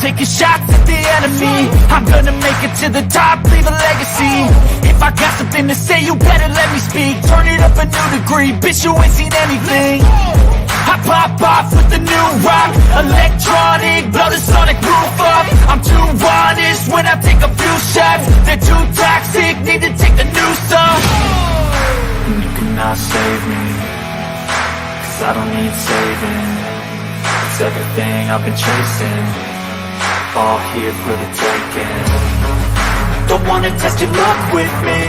taking shots at the enemy. I'm gonna make it to the top, leave a legacy. If I got something to say, you better let me speak. Turn it up a new degree, bitch, you ain't seen anything. I pop off with the new rock, electronic, blow the sonic roof up. I'm too honest when I take a few shots. They're too toxic, need to take the noose off. You cannot save me, 'cause I don't need saving. It's everything I've been chasing, all here for the taking. Don't wanna test your luck with me,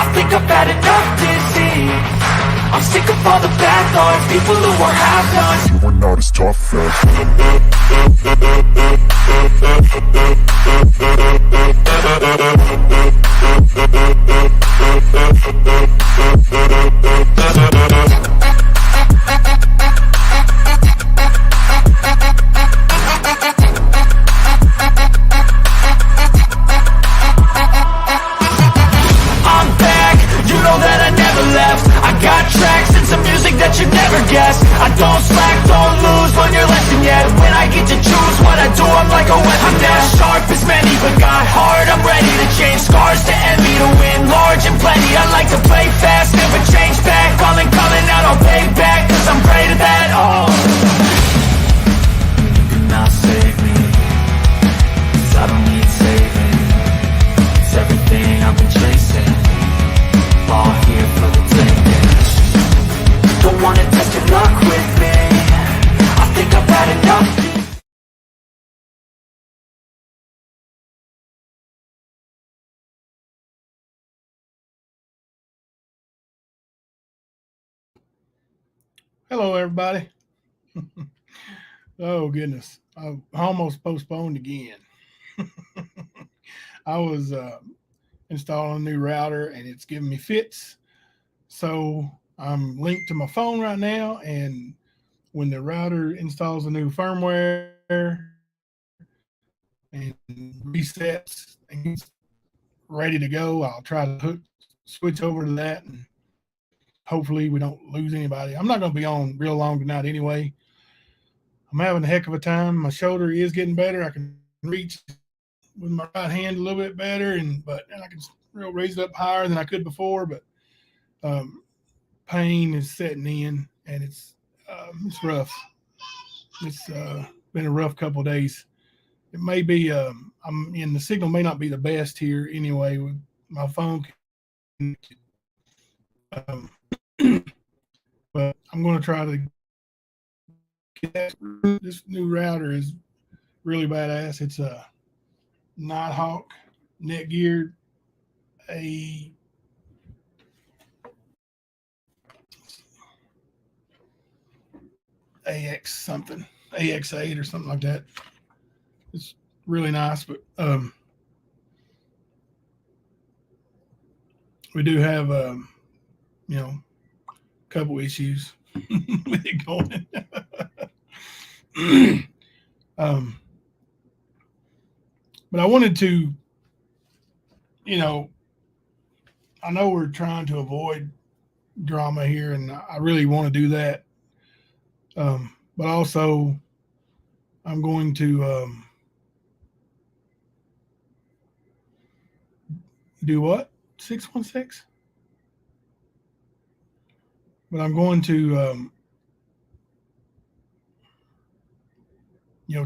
I think I've had enough disease. I'm sick of all the bad thoughts, people who are half-nots. You are not as tough as I'm back, you know that I never left. I got tracks and some music that you never guessed. I don't slack, don't lose, learn your lesson yet. When I get to choose what I do, I'm like a weapon. I'm not sharp as many, but got hard, I'm ready to change. Scars to envy, to win large and plenty. I like to play fast, never change back. Calling out, I'll pay back, 'cause I'm great at that. Oh, you cannot save me, 'cause I don't need saving. It's everything I've been chasing, all here for the taking. Don't wanna test your luck with me, I think I've had enough. Hello, everybody. Oh, goodness. I almost postponed again. I was installing a new router and it's giving me fits. So I'm linked to my phone right now. And when the router installs a new firmware and resets and gets ready to go, I'll try to switch over to that, and hopefully we don't lose anybody. I'm not going to be on real long tonight anyway. I'm having a heck of a time. My shoulder is getting better. I can reach with my right hand a little bit better, and I can raise it up higher than I could before. But pain is setting in, and it's rough. It's been a rough couple of days. It may be the signal may not be the best here anyway with my phone. But I'm going to try to get that. This new router is really badass. It's a Nighthawk Netgear AX something, AX8 or something like that. It's really nice, but we do have a couple issues with it going. But I wanted to, I know we're trying to avoid drama here, and I really want to do that. But also, I'm going to do what? 616? But I'm going to,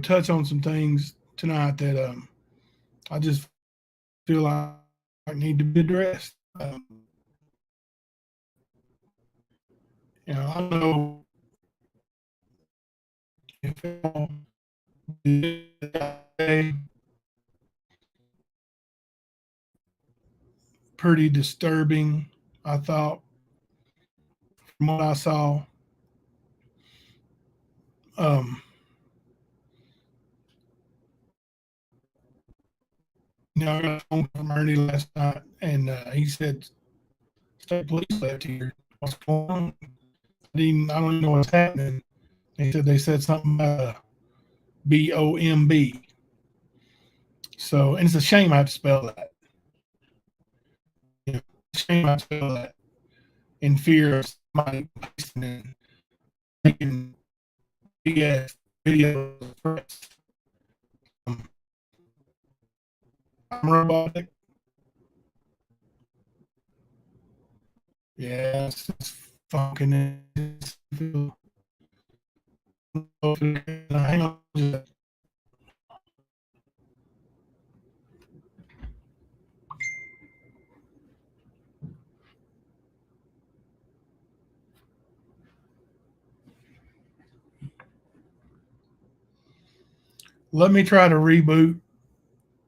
touch on some things tonight that I just feel like I need to be addressed. I don't know if pretty disturbing, I thought, from what I saw. I got a phone from Ernie last night, and he said, "State police left here. What's going on?" I don't even know what's happening. He said they said something about BOMB. So, and it's a shame I have to spell that. Shame I have to spell that in fear of somebody making BS videos. robotic. Yeah, it's fucking. Hang on. Let me try to reboot.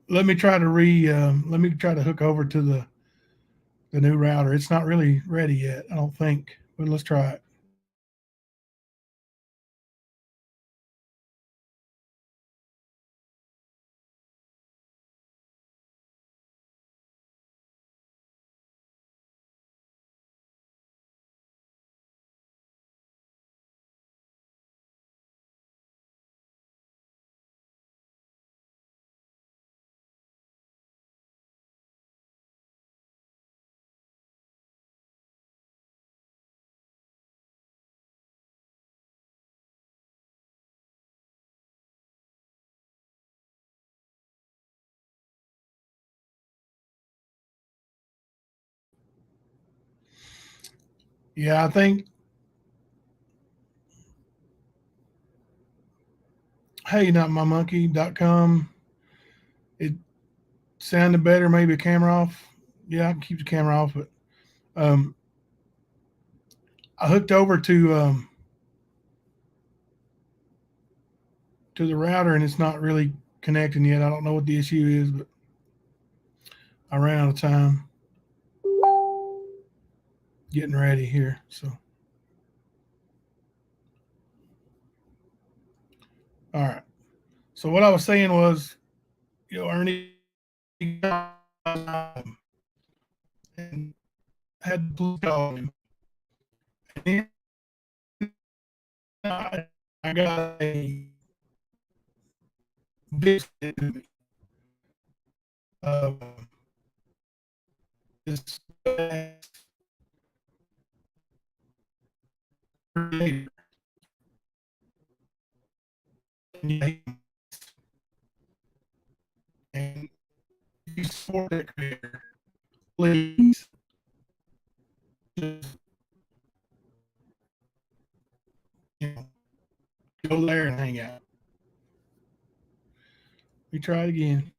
Let me try to let me try to hook over to the new router. It's not really ready yet, I don't think. But let's try it. Yeah, I think. Hey, not my monkey.com. It sounded better. Maybe a camera off. Yeah, I can keep the camera off, but um, I hooked over to the router and it's not really connecting yet. I don't know what the issue is, but I ran out of time getting ready here. So, all right. So what I was saying was, Ernie and had the police call him. And I got a visit to me. Uh, this creator, and you support that creator, please just you know, go there and hang out. We try it again.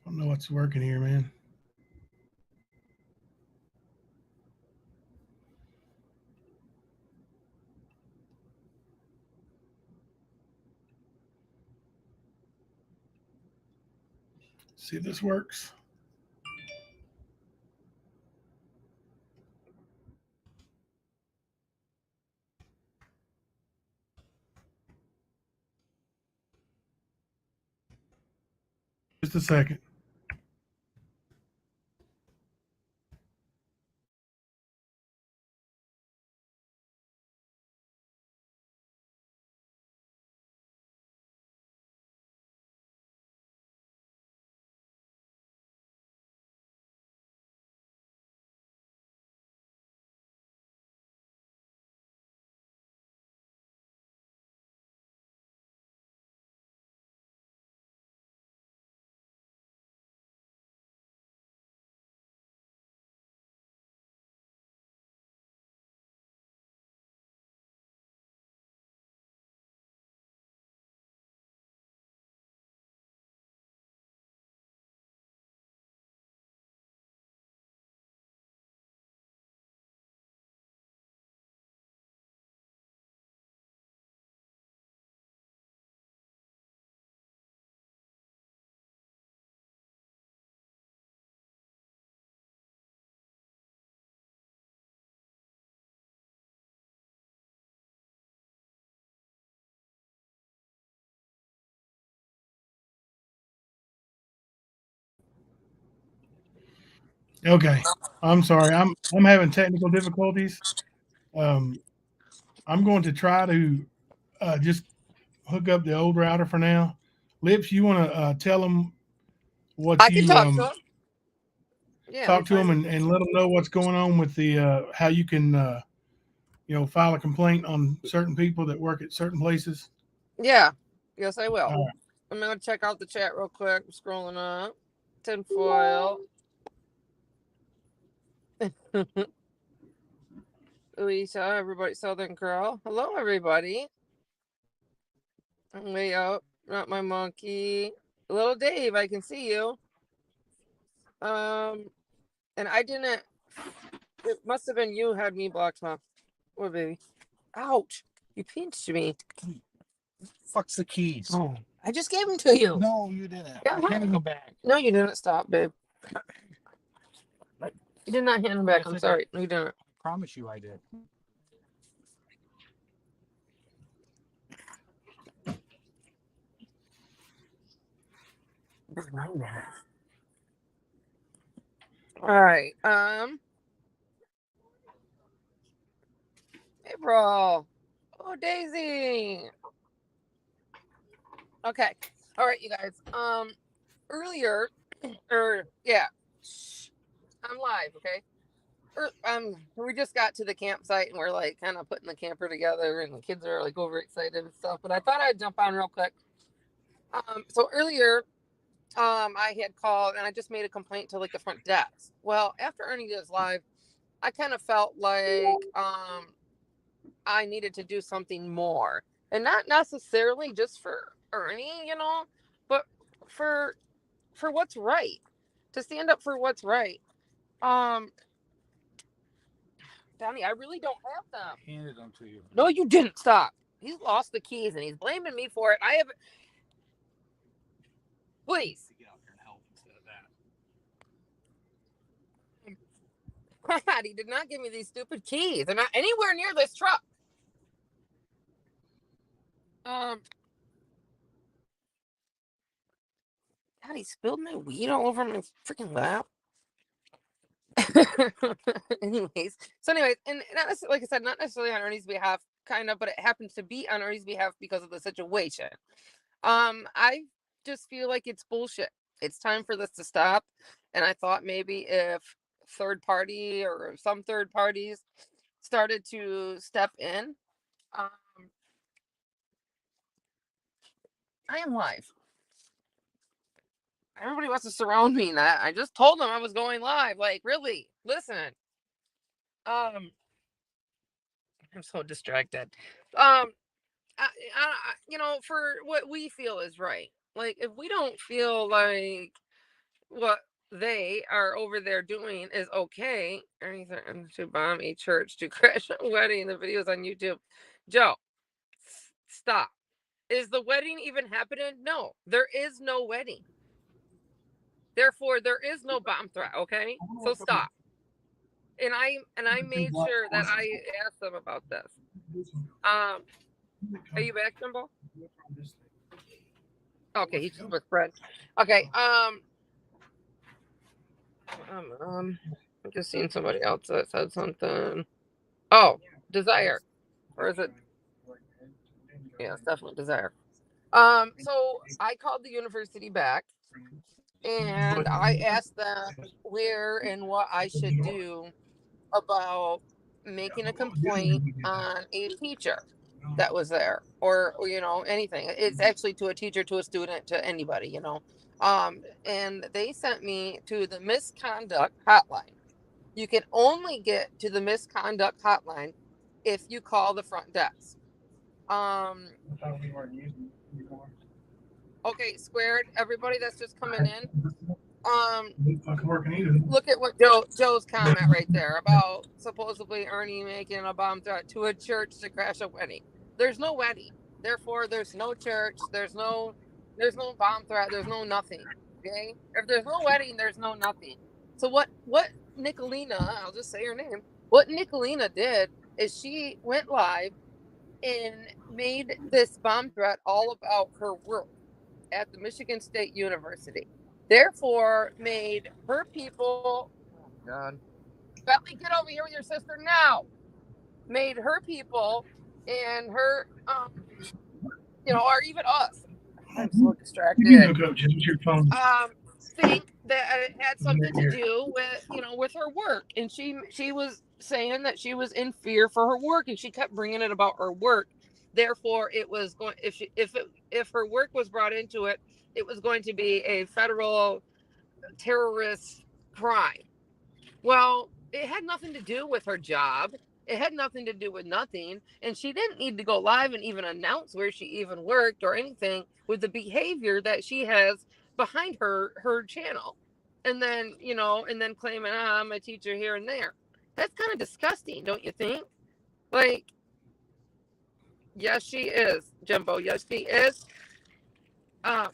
I don't know what's working here, man. See if this works. Just a second. Okay. I'm sorry. I'm having technical difficulties. Um, I'm going to try to just hook up the old router for now. Lips, you want to tell them what I can you talk to him. Yeah, I'm talk to them fine. and let them know what's going on with the how you can file a complaint on certain people that work at certain places. Yeah. Yes, I will. All right. I'm going to check out the chat real quick. I'm scrolling up. Tinfoil. Lisa, everybody, Southern Girl. Hello, everybody. I'm way out. Not my monkey. Little Dave, I can see you. And I didn't. It must have been you had me blocked, huh? What, baby? Ouch! You pinched me. Fuck's the keys? Oh, I just gave them to you. No, you didn't. Yeah. Hand them back. No, you didn't. Stop, babe. You did not hand them back. Yes, I'm I sorry. No, you didn't. I promise you I did. All right. April. Oh, Daisy. Okay. All right, you guys. Earlier, yeah. Shh. I'm live, okay? We just got to the campsite and we're like kind of putting the camper together and the kids are like overexcited and stuff. But I thought I'd jump on real quick. So earlier, I had called and I just made a complaint to like the front desk. Well, after Ernie did his live, I kind of felt like I needed to do something more, and not necessarily just for Ernie, you know, but for what's right, to stand up for what's right. Donnie, I really don't have them. Handed them to you. No, you didn't. Stop. He's lost the keys and he's blaming me for it. I have. Please. Get out here and help instead of that. God, he did not give me these stupid keys. They're not anywhere near this truck. God, he spilled my weed all over my freaking lap. anyways, and not like I said, not necessarily on Ernie's behalf, kind of, but it happens to be on Ernie's behalf because of the situation. I just feel like it's bullshit. It's time for this to stop. And I thought maybe if third party or some third parties started to step in. I am live. Everybody wants to surround me. And I just told them I was going live. Like, really, listen. I'm so distracted. You know, for what we feel is right. Like, if we don't feel like what they are over there doing is okay, or anything to bomb a church, to crash a wedding, the videos on YouTube. Joe, stop. Is the wedding even happening? No, there is no wedding. Therefore, there is no bomb threat. Okay, so stop. And I made sure that I asked them about this. Are you back, Jimbo? Okay, he's just with Fred. Okay. I'm just seeing somebody else that said something. Oh, Desire, or is it? Yeah, it's definitely Desire. So I called the university back and I asked them where and what I should do about making a complaint on a teacher that was there, or you know, anything. It's actually to a teacher, to a student, to anybody, you know. And they sent me to the misconduct hotline. You can only get to the misconduct hotline if you call the front desk. Okay, Squared, everybody that's just coming in. Look at what Joe's comment right there about supposedly Ernie making a bomb threat to a church to crash a wedding. There's no wedding. Therefore, there's no church. There's no bomb threat. There's no nothing. Okay? If there's no wedding, there's no nothing. So what Nicolina, I'll just say her name, what Nicolina did is she went live and made this bomb threat all about her work at the Michigan State University. Therefore, made her people. Oh God, Bentley, get over here with your sister now. Made her people and her, you know, or even us. I'm so distracted. Think that it had something to do with, you know, with her work, and she was saying that she was in fear for her work, and she kept bringing it about her work. Therefore, it was going if her work was brought into it, it was going to be a federal terrorist crime. Well, it had nothing to do with her job. It had nothing to do with nothing. And she didn't need to go live and even announce where she even worked or anything with the behavior that she has behind her channel. And then, and then claiming, I'm a teacher here and there. That's kind of disgusting, don't you think? Like, yes, she is, Jimbo. Yes, she is. I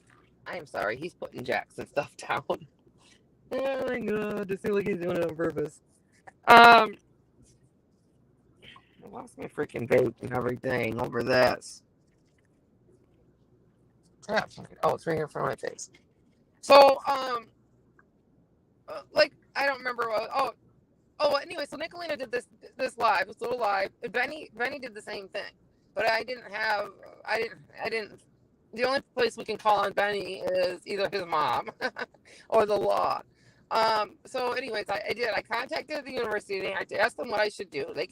am sorry. He's putting jacks and stuff down. Oh my god, it seems like he's doing it on purpose. I lost my freaking vape and everything over this. Crap. Oh, it's right here in front of my face. So, like, I don't remember what. Anyway, so Nicolina did this live, this little live. Benny did the same thing, but I didn't. The only place we can call on Benny is either his mom or the law. So anyways, I contacted the university and I asked them what I should do. They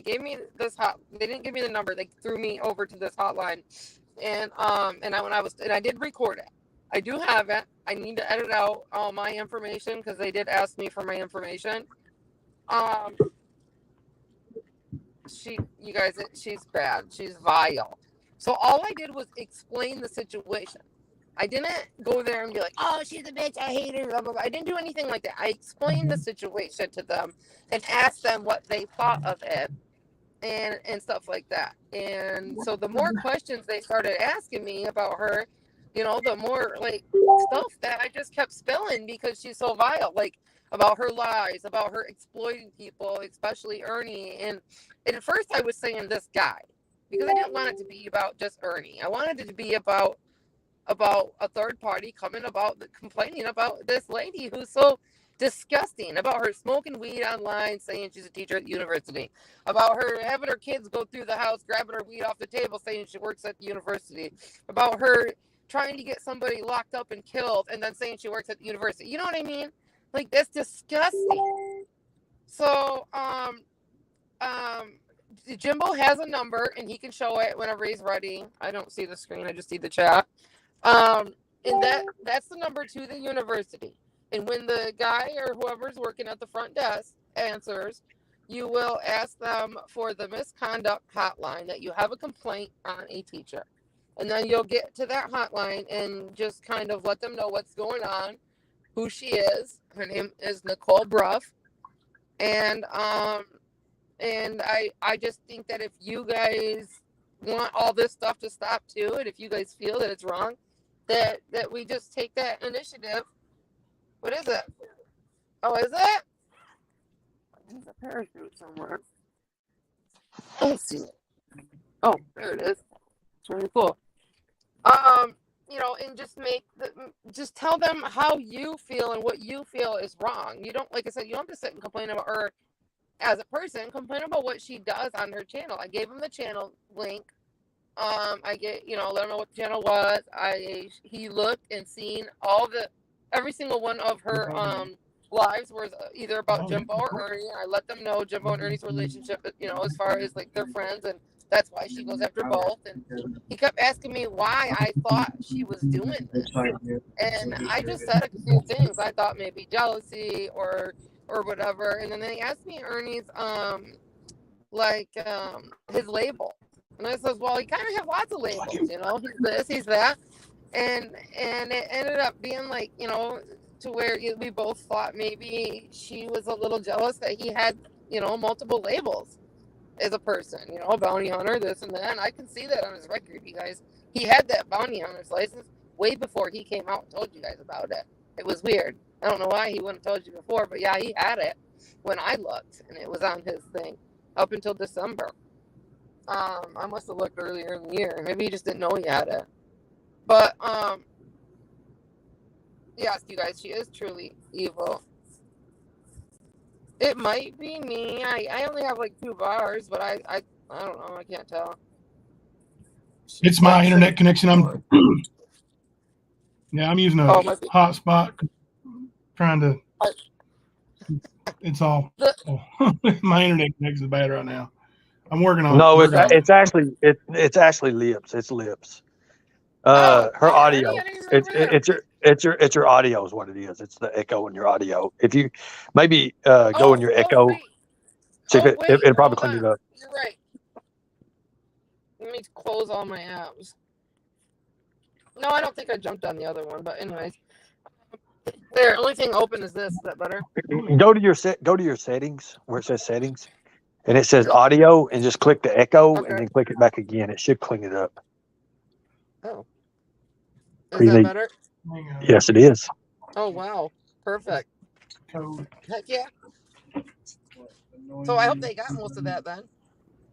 gave me this they didn't give me the number. They threw me over to this hotline and I did record it. I do have it. I need to edit out all my information because they did ask me for my information. She's bad. She's vile. So all I did was explain the situation. I didn't go there and be like, oh, she's a bitch, I hate her, blah, blah, blah. I didn't do anything like that. I explained the situation to them and asked them what they thought of it and stuff like that. And so the more questions they started asking me about her, the more like stuff that I just kept spilling because she's so vile, like about her lies, about her exploiting people, especially Ernie. And at first I was saying this guy because I didn't want it to be about just Ernie. I wanted it to be about a third party complaining about this lady who's so disgusting, about her smoking weed online, saying she's a teacher at the university, about her having her kids go through the house, grabbing her weed off the table, saying she works at the university, about her trying to get somebody locked up and killed and then saying she works at the university. You know what I mean? Like, that's disgusting. So, Jimbo has a number and he can show it whenever he's ready. I don't see the screen. I just see the chat. And that's the number to the university. And when the guy or whoever's working at the front desk answers, you will ask them for the misconduct hotline that you have a complaint on a teacher. And then you'll get to that hotline and just kind of let them know what's going on, who she is. Her name is Nicole Bruff. And I just think that if you guys want all this stuff to stop too, and if you guys feel that it's wrong, that we just take that initiative. What is it? Oh, is it? There's a parachute somewhere. Let's see it. Oh, there it is. It's really cool. And just tell them how you feel and what you feel is wrong. You don't, like I said, you don't have to sit and complain about her as a person. Complain about what she does on her channel. I gave him the channel link. Let him know what the channel was. He looked and seen every single one of her lives was either about Jimbo or Ernie. I let them know Jimbo and Ernie's relationship, as far as like they're friends, and that's why she goes after both. And he kept asking me why I thought she was doing this, and I just said a few things. I thought maybe jealousy or whatever. And then they asked me Ernie's his label. And I says, well, he kind of has lots of labels, he's this, he's that. And it ended up being like, to where we both thought maybe she was a little jealous that he had, multiple labels as a person, bounty hunter, this and that. And I can see that on his record, you guys. He had that bounty hunter's license way before he came out and told you guys about it. It was weird. I don't know why he wouldn't have told you before, but yeah, he had it when I looked, and it was on his thing up until December. I must have looked earlier in the year. Maybe he just didn't know he had it. But yes, you guys, she is truly evil. It might be me. I only have like 2 bars, but I don't know. I can't tell. It's my internet connection. I'm using a hotspot. Trying to. It's all. My internet connection is bad right now. I'm working on No, it. it's actually lips. It's lips. Oh, Her Ernie, audio. I didn't remember that. It's your audio is what it is. It's the echo in your audio. If you maybe go in your Oh, echo, wait. see if Oh, wait. it'll probably Hold clean on. it up. You're right. Let me close all my apps. No, I don't think I jumped on the other one, but anyways. There, only thing open is this. Is that better? Go to your settings where it says settings, and it says Yeah. audio, and just click the echo, and Okay. then click it back again. It should clean it up. Oh. Is Pretty that neat. better? Hang on. Yes, it is. Oh, wow. Perfect. Code. Heck yeah. So I hope they got most of that then.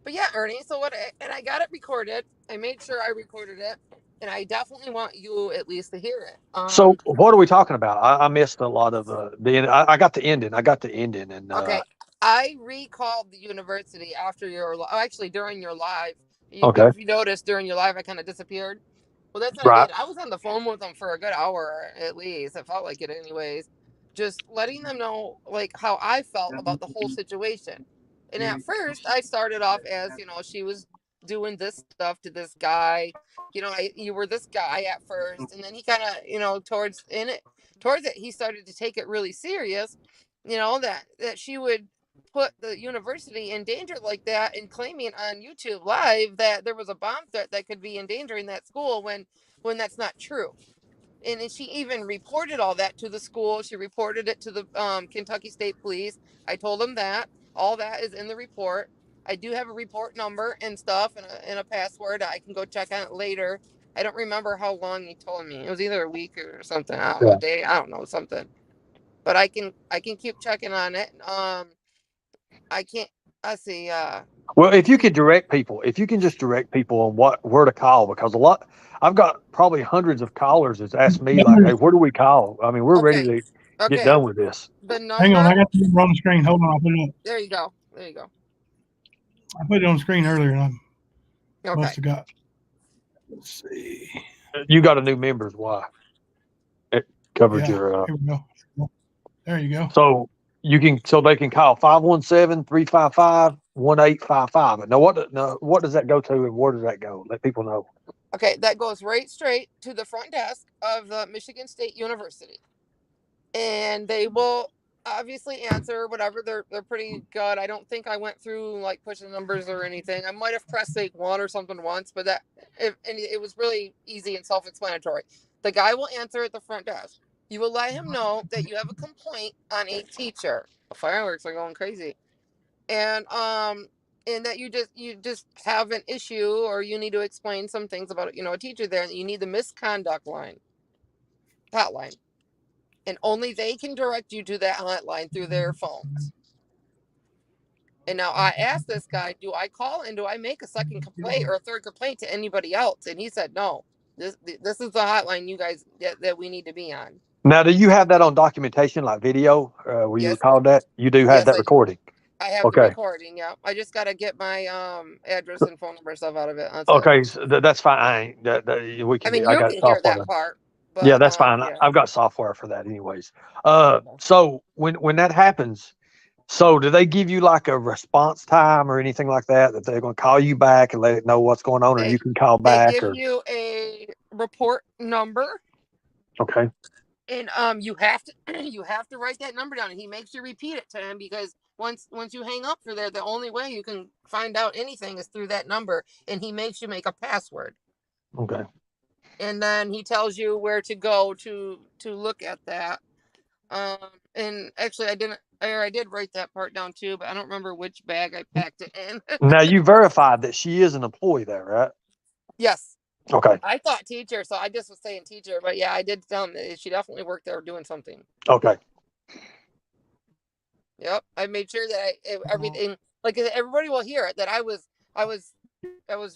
But yeah, Ernie, so what, and I got it recorded. I made sure I recorded it, and I definitely want you at least to hear it. So what are we talking about? I missed a lot of the end. I got the ending. And Okay. I recalled the university after actually during your live. okay, If you noticed during your live, I kind of disappeared. Well, that's what I right. did. I was on the phone with them for a good hour at least. It felt like it, anyways. Just letting them know like how I felt about the whole situation. And at first, I started off as she was doing this stuff to this guy. You were this guy at first, and then he kind of towards it, he started to take it really serious. That she would put the university in danger like that and claiming on YouTube live that there was a bomb threat that could be endangering that school when that's not true. And she even reported all that to the school. She reported it to the Kentucky State Police. I told them that all that is in the report. I do have a report number and stuff and a password. I can go check on it later. I don't remember how long he told me. It was either a week or something. I don't know, Yeah. a day. I don't know, something. But I can keep checking on it. I can't. I see. Well, if you could direct people, if you can just direct people on where to call, because I've got probably hundreds of callers that's asked me like, hey, where do we call? I mean, we're ready Okay. to get Okay. done with this. The Hang on, number. I got the number on the screen. Hold on, I put it up. There you go. There you go. I put it on the screen earlier, and I Okay. must have got. Let's see. You got a new member is why. It covered Yeah, your here we go. There you go. so they can call 517-355-1855. Now what does that go to and where does that go? Let people know. Okay, that goes right straight to the front desk of the Michigan State University, and they will obviously answer whatever. They're pretty good. I don't think I went through like pushing numbers or anything. I might have pressed like one or something once, but it was really easy and self-explanatory. The guy will answer at the front desk. You will let him know that you have a complaint on a teacher. The fireworks are going crazy, and that you just have an issue or you need to explain some things about a teacher there, and you need the misconduct hotline, and only they can direct you to that hotline through their phones. And now I asked this guy, do I call and do I make a second complaint or a third complaint to anybody else? And he said no. This is the hotline you guys that we need to be on. Now, do you have that on documentation, like video, where you Yes, record that? You do have yes, that recording. I have the Okay. recording. Yeah, I just got to get my address and phone number stuff out of it. That's Okay, it. so that's fine. We I can. mean, I you got can hear software. that part, Yeah, but that's fine. yeah. I've got software for that, anyways. So when that happens, so do they give you like a response time or anything like that they're going to call you back and let it know what's going on, or you can call They back, give or you a report number, okay, and you have to you have to write that number down, and he makes you repeat it to him because once you hang up for there, the only way you can find out anything is through that number, and he makes you make a password, okay. and then he tells you where to go to look at that. And actually, I did write that part down too, but I don't remember which bag I packed it in. Now you verified that she is an employee there, right? Yes. Okay. I thought teacher, so I just was saying teacher, but yeah, I did tell him that she definitely worked there doing something. Okay. Yep, I made sure that everything, like everybody will hear it, that I was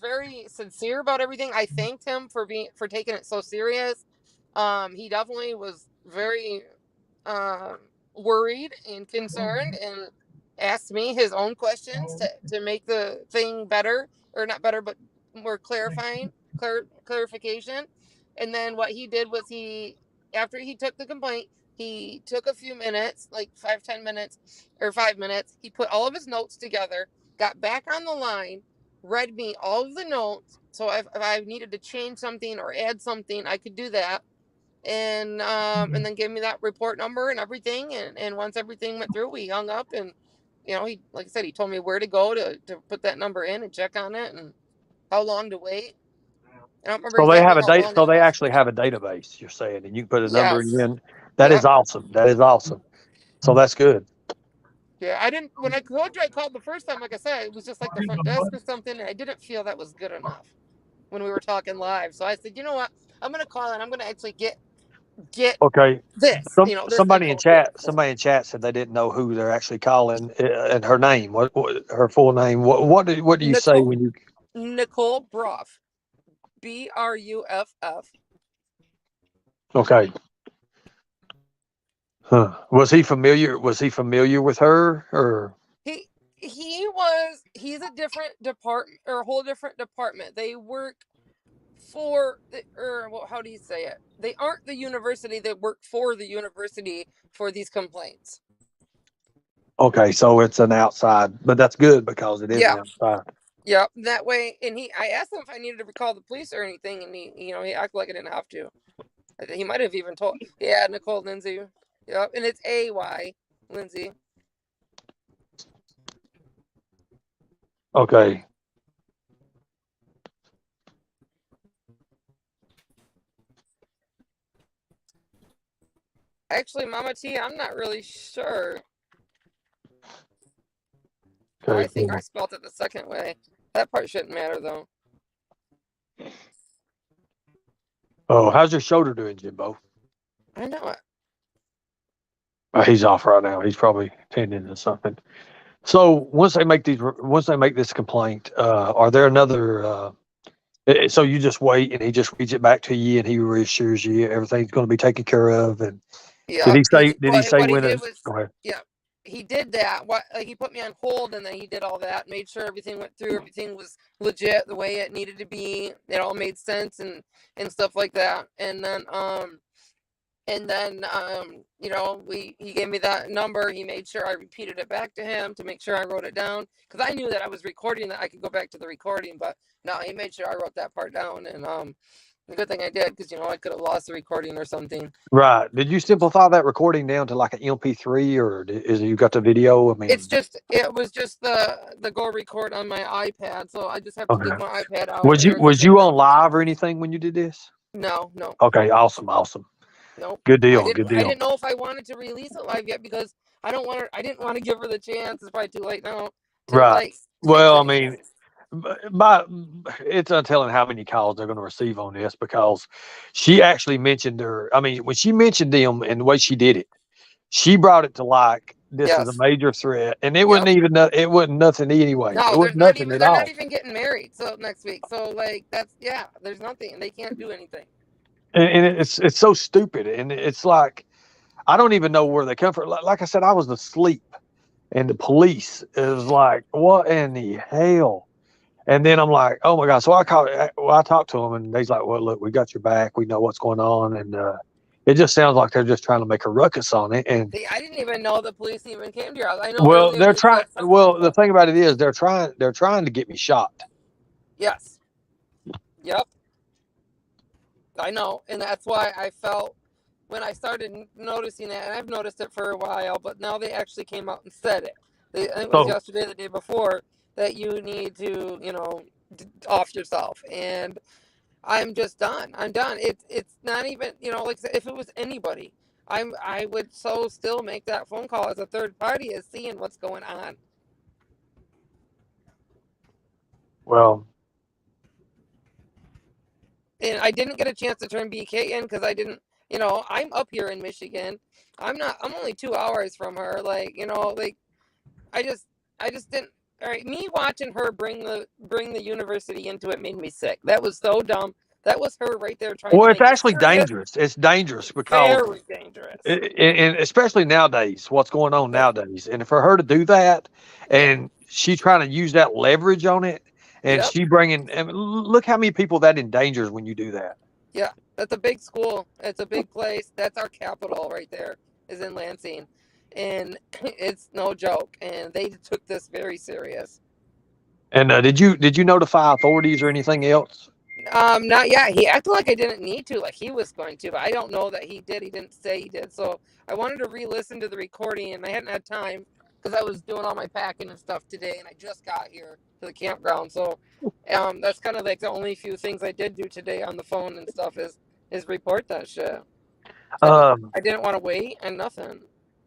very sincere about everything. I thanked him for taking it so serious. He definitely was very worried and concerned and asked me his own questions to make the thing better, or not better, but more clarification. And then what he did was after he took the complaint, he took a few minutes, like 5-10 minutes or 5 minutes. He put all of his notes together got back on the line, read me all of the notes. So if I needed to change something or add something, I could do that. And then gave me that report number and everything. And once everything went through, we hung up, and he, like I said, he told me where to go to put that number in and check on it and how long to wait. I don't remember So they exactly have a how date. long So it they was. actually have a database. You're saying, and you can put a number Yes. in. That is Yep. awesome. That is awesome. So that's good. Yeah, I didn't. When I told you I called the first time, like I said, it was just like the front desk or something, and I didn't feel that was good enough when we were talking live. So I said, you know what? I'm gonna call and I'm gonna actually get Okay. this, this Somebody in info. chat said they didn't know who they're actually calling and her name. What her full name? What do you say when you? Nicole Bruff, Bruff. Okay. Huh. Was he familiar? Was he familiar with her or? He's a different department, or a whole different department. They work for how do you say it? They aren't the university. They work for the university for these complaints. Okay, so it's an outside, but that's good because it is an outside. Yep. That way, and I asked him if I needed to call the police or anything, and he acted like I didn't have to. He might have even told, Nicole Lindsay. Yep, and it's AY Lindsay. Okay. Actually, Mama T, I'm not really sure. Okay. I think I spelled it the second way. That part shouldn't matter, though. Oh, how's your shoulder doing, Jimbo? I know it. He's off right now. He's probably tending to something. So once they make this complaint, are there another? So you just wait, and he just reads it back to you, and he reassures you everything's going to be taken care of. And Yeah. did he say? Did he say what when? He did was, Go ahead. yeah, he did that. He put me on hold, and then he did all that, made sure everything went through, everything was legit the way it needed to be. It all made sense and stuff like that. And then he gave me that number. He made sure I repeated it back to him to make sure I wrote it down, because I knew that I was recording, that I could go back to the recording, but no, he made sure I wrote that part down. And the good thing I did, because I could have lost the recording or something. Right. Did you simplify that recording down to like an MP3, or is you got the video? I mean, it was just the go record on my iPad, so I just have to get my iPad out. Was you on live or anything when you did this? No. Okay. Awesome. Nope. Good deal. I didn't know if I wanted to release it live yet, because I didn't want to give her the chance. It's probably too late now. Right. Well, I mean, it's untelling how many calls they're going to receive on this, because she actually mentioned her. I mean, when she mentioned them and the way she did it, she brought it to like this is a major threat, and it wasn't even it wasn't nothing anyway. No, it wasn't nothing at all. They're not even getting married next week. So like there's nothing. They can't do anything. And it's so stupid, and it's like I don't even know where they come from. Like I said, I was asleep, and the police is like, "What in the hell?" And then I'm like, "Oh my God!" So I talked to them, and they's like, "Well, look, we got your back. We know what's going on," and it just sounds like they're just trying to make a ruckus on it. And see, I didn't even know the police even came to your house. I know. Well, they're trying. Well, the thing about it is they're trying to get me shot. Yes. Yep. I know, and that's why I felt when I started noticing it, and I've noticed it for a while, but now they actually came out and said it. It was yesterday, the day before, that you need to, off yourself, and I'm just done. I'm done. It's not even, like I said, if it was anybody, I would still make that phone call as a third party, as seeing what's going on. Well. And I didn't get a chance to turn BK in, because I didn't, I'm up here in Michigan. I'm only 2 hours from her. I just didn't. All right, me watching her bring the university into it made me sick. That was so dumb. That was her right there trying. Well, it's actually dangerous. It's dangerous because very dangerous, and especially nowadays. What's going on nowadays? And for her to do that, and she's trying to use that leverage on it. And she bringing, and look how many people that endangers when you do that. Yeah, that's a big school. It's a big place. That's our capital right there, is in Lansing. And it's no joke. And they took this very serious. And did you notify authorities or anything else? Not yet. He acted like I didn't need to, like he was going to, but I don't know that he did. He didn't say he did. So I wanted to re-listen to the recording, and I hadn't had time because I was doing all my packing and stuff today, and I just got here to the campground. So, that's kind of like the only few things I did do today on the phone and stuff is report that shit. Um, I didn't want to wait and nothing.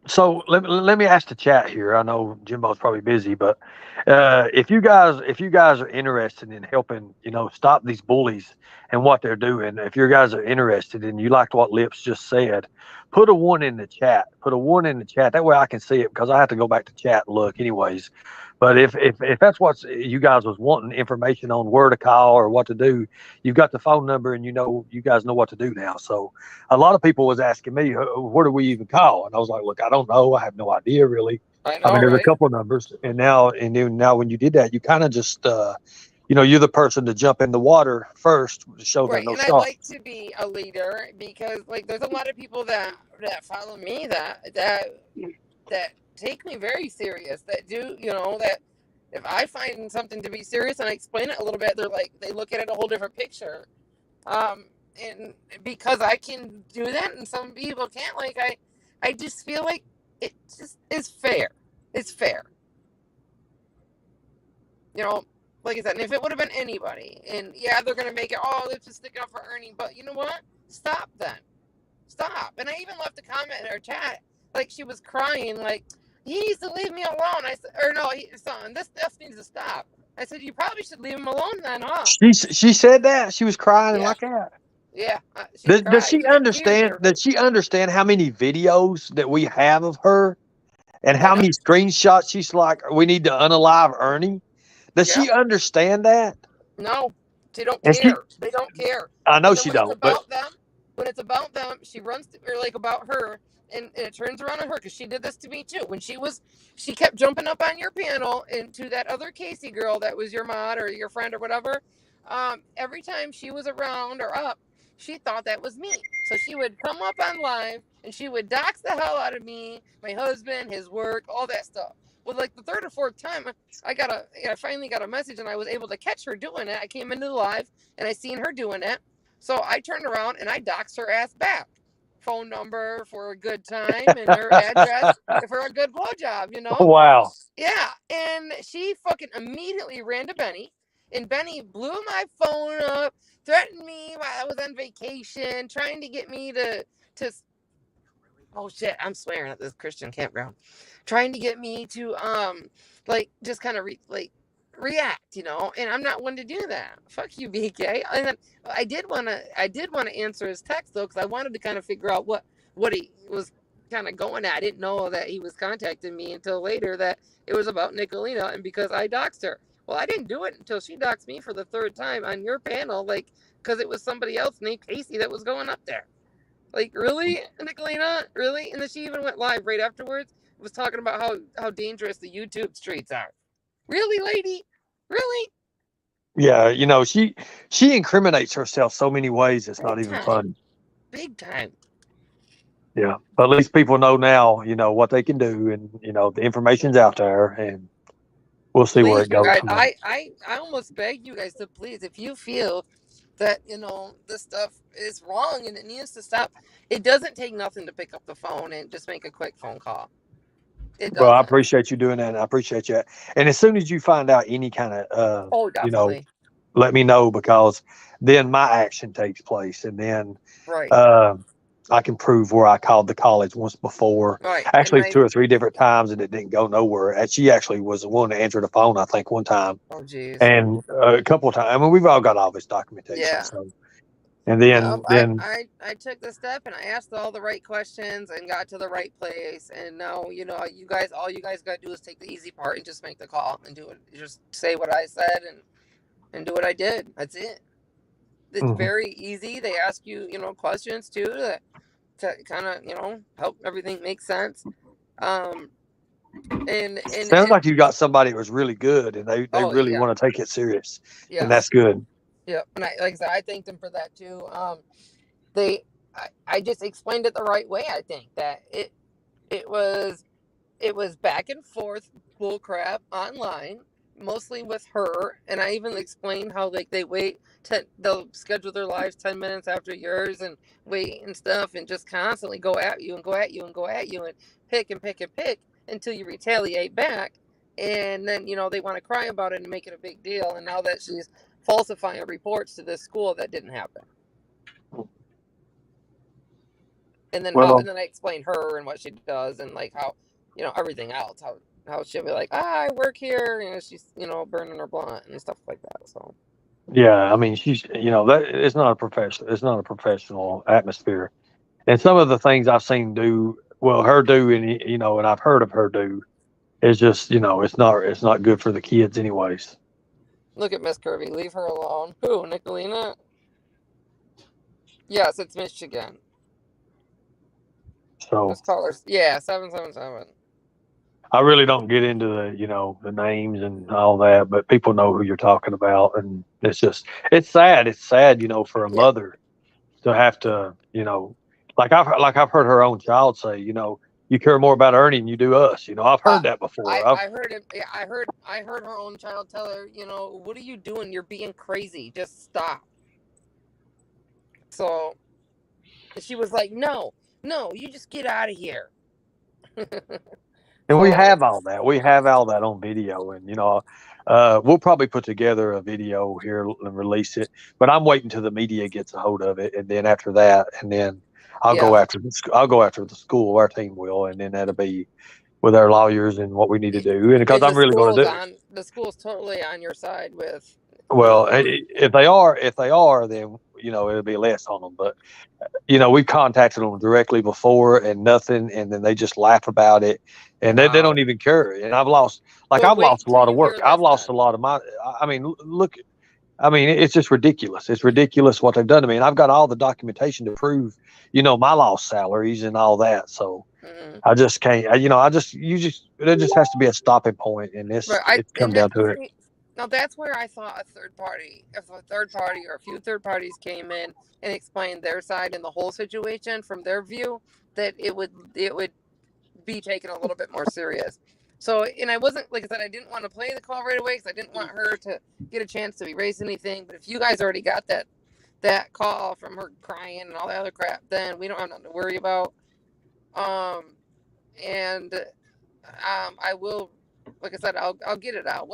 So let me ask the chat here. I know Jimbo's probably busy, but if you guys are interested in helping, stop these bullies and what they're doing, if you guys are interested and you liked what Lips just said, put a one in the chat. Put a one in the chat. That way I can see it because I have to go back to chat and look anyways. But if that's what you guys was wanting information on where to call or what to do, you've got the phone number and you guys know what to do now. So a lot of people was asking me, where do we even call? And I was like, look, I don't know. I have no idea really. I I know, mean, there's a right? couple of numbers, and now when you did that, you kind of just, you're the person to jump in the water first to show them Right, no and I shock. like to be a leader because, like, there's a lot of people that follow me that take me very serious. That do, that if I find something to be serious and I explain it a little bit, they're like they look at it a whole different picture. And because I can do that, and some people can't. Like I just feel like it just is fair. It's fair. You know, like I said, and if it would have been anybody, and yeah, they're gonna make it. Oh, they're just sticking up for Ernie. But you know what? Stop then. Stop. And I even left a comment in her chat, like she was crying, like he needs to leave me alone. I said, or no, son, this stuff needs to stop. I said, you probably should leave him alone then, huh? She said that she was crying Yeah, like that. yeah. She Does cried. she Even tears in understand? her. Does she understand how many videos that we have of her and Oh how no. many screenshots she's like, we need to unalive Ernie? Does Yeah. she understand that? No. They don't And care. They don't care. I know And then she don't, but when it's about them, she runs to, or like about her, and it turns around on her because she did this to me too. When she kept jumping up on your panel and to that other Casey girl that was your mod or your friend or whatever. Every time she was around or up, she thought that was me. So she would come up on live and she would dox the hell out of me, my husband, his work, all that stuff. Well, like the third or fourth time, I finally got a message and I was able to catch her doing it. I came into the live and I seen her doing it. So I turned around and I doxed her ass back. Phone number for a good time and her address for a good blowjob, wow. Yeah. And she fucking immediately ran to Benny. And Benny blew my phone up, threatened me while I was on vacation, trying to get me to oh shit, I'm swearing at this Christian campground. Trying to get me to like just kind of react, and I'm not one to do that. Fuck you, BK. And then I did want to answer his text though, because I wanted to kind of figure out what he was kind of going at. I didn't know that he was contacting me until later that it was about Nicolina and because I doxed her. Well, I didn't do it until she doxed me for the third time on your panel, like because it was somebody else named Casey that was going up there. Like, really, Nicolina? Really? And then she even went live right afterwards. Was talking about how dangerous the YouTube streets are. Really, lady? Really? Yeah, she incriminates herself so many ways it's not even funny. Big time. Yeah, but at least people know now, what they can do, and the information's out there, and we'll see where it goes. I almost beg you guys to please, if you feel that this stuff is wrong and it needs to stop, it doesn't take nothing to pick up the phone and just make a quick phone call. Well, I appreciate you doing that, and I appreciate you. And as soon as you find out any kind of, definitely. Let me know, because then my action takes place, and then I can prove where I called the college once before. Right. Actually, 2 or 3 different times, and it didn't go nowhere. And she actually was the one that answered the phone, I think, one time. Oh, geez. And a couple of times. I mean, we've all got all this documentation. Yeah. So. And then I took the step and I asked all the right questions and got to the right place. And now, all you guys got to do is take the easy part and just make the call and do it. Just say what I said and do what I did. That's it. It's very easy. They ask you, questions too to kind of, help everything make sense. And sounds like you got somebody that was really good and they really want to take it serious. Yeah. And that's good. Yeah, and like I said, I thanked them for that too. I just explained it the right way. I think that it was back and forth bull crap online, mostly with her, and I even explained how like they'll schedule their lives 10 minutes after yours and wait and stuff and just constantly go at you and go at you and go at you and pick and pick and pick until you retaliate back, and then they want to cry about it and make it a big deal, and now that she's falsifying reports to this school, that didn't happen. And then Well, and then I explained her and what she does and like how everything else, how she'll be like, I work here, she's burning her blunt and stuff like that. So yeah, I mean, she's, that it's not a professional atmosphere. And some of the things I've seen her do, and I've heard of her do, is just, it's not good for the kids anyways. look at Miss Kirby, leave her alone. Who, Nicolina? Yes, it's Michigan. So Let's call her 777. I really don't get into the names and all that, but people know who you're talking about, and it's sad. It's sad, for a mother to have to, like I've heard her own child say, you care more about Ernie than you do us. I've heard that before. I heard it. Yeah, I heard her own child tell her, what are you doing? You're being crazy. Just stop. So she was like, no, you just get out of here. And we have all that. We have all that on video, and we'll probably put together a video here and release it. But I'm waiting till the media gets a hold of it, and then after that, and then I'll go after the school. Our team will, and then that'll be with our lawyers and what we need to do. And because I'm really going to do the school's totally on your side with. Well, if they are, then it'll be less on them. But we contacted them directly before and nothing, and then they just laugh about it, and they don't even care. And I've lost a lot of work. I've lost a lot of my. I mean, look, it's just ridiculous. It's ridiculous what they've done to me, and I've got all the documentation to prove, my lost salaries and all that. So I just can't. There just has to be a stopping point, and it's come down to it. Now that's where I thought if a third party or a few third parties came in and explained their side in the whole situation from their view, that it would be taken a little bit more serious. So, and I wasn't, like I said, I didn't want to play the call right away because I didn't want her to get a chance to erase anything. But if you guys already got that call from her crying and all that other crap, then we don't have nothing to worry about. I will. Like I said, I'll get it out.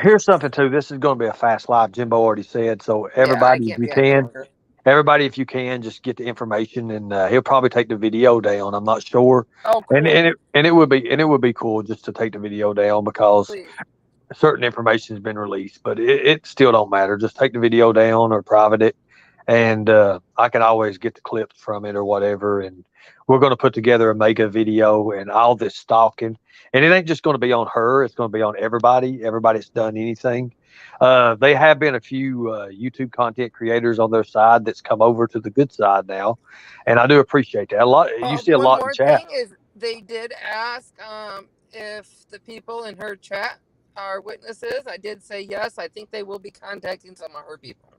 Here's something too. This is going to be a fast live. Jimbo already said so. Everybody, if you can, just get the information, and he'll probably take the video down. I'm not sure. Oh, cool. And it would be cool just to take the video down because certain information has been released, but it still don't matter. Just take the video down or private it, and I can always get the clips from it or whatever. And we're going to put together a mega video and all this stalking. And it ain't just going to be on her. It's going to be on everybody that's done anything. They have been a few YouTube content creators on their side that's come over to the good side now. And I do appreciate that. You see a lot in chat. Thing is they did ask if the people in her chat are witnesses. I did say yes. I think they will be contacting some of her people.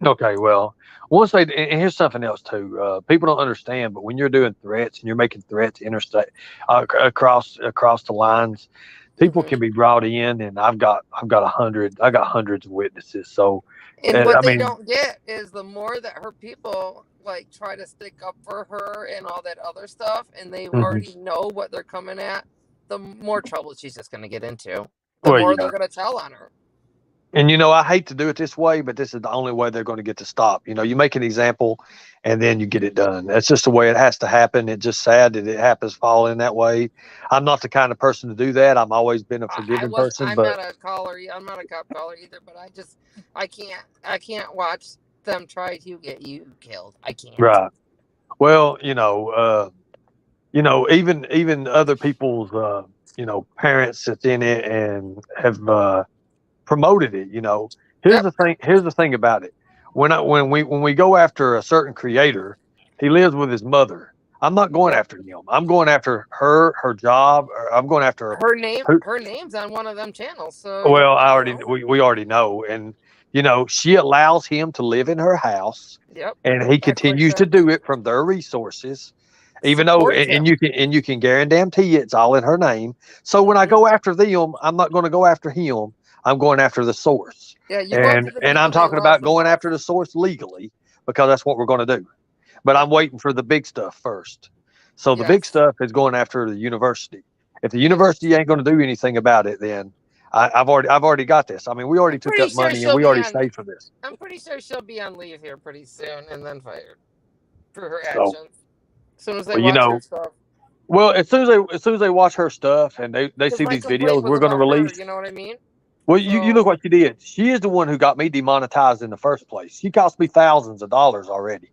Okay, well, and here's something else too. People don't understand, but when you're doing threats and you're making threats interstate across the lines, people can be brought in, and I got hundreds of witnesses. So, and what they don't get is the more that her people like try to stick up for her and all that other stuff, and they already know what they're coming at, the more trouble she's just going to get into. The more they're going to tell on her. And, I hate to do it this way, but this is the only way they're going to get to stop. You make an example and then you get it done. That's just the way it has to happen. It's just sad that it happens falling that way. I'm not the kind of person to do that. I've always been a forgiving person. I'm not a caller. I'm not a cop caller either, but I can't watch them try to get you killed. I can't. Right. Well, even other people's, parents that's in it and have, promoted it. Here's the thing about it. When we go after a certain creator, he lives with his mother. I'm not going after him. I'm going after her job. Or I'm going after her name. Her name's on one of them channels. So we already know, and she allows him to live in her house. Yep. And he continues to do it from their resources. Even though, and you can guarantee it's all in her name. So when I go after them, I'm not going to go after him. I'm going after the source. Yeah, you go after the And I'm people they talking love about the going most. after the source legally because that's what we're going to do. But I'm waiting for the big stuff first. So the big Yes. stuff is going after the university. If the university ain't going to do anything about it, then I've already got this. I mean, we already I'm took pretty up sure money and she'll we be already on. stayed for this. I'm pretty sure she'll be on leave here pretty soon and then fired for her So, actions. As soon as they well, you watch her know, stuff. well, as soon as they watch her stuff and they Because see my these complaint videos was we're going to about her. release. You know what I mean? Well, you look So what she did. She is the one who got me demonetized in the first place. She cost me thousands of dollars already.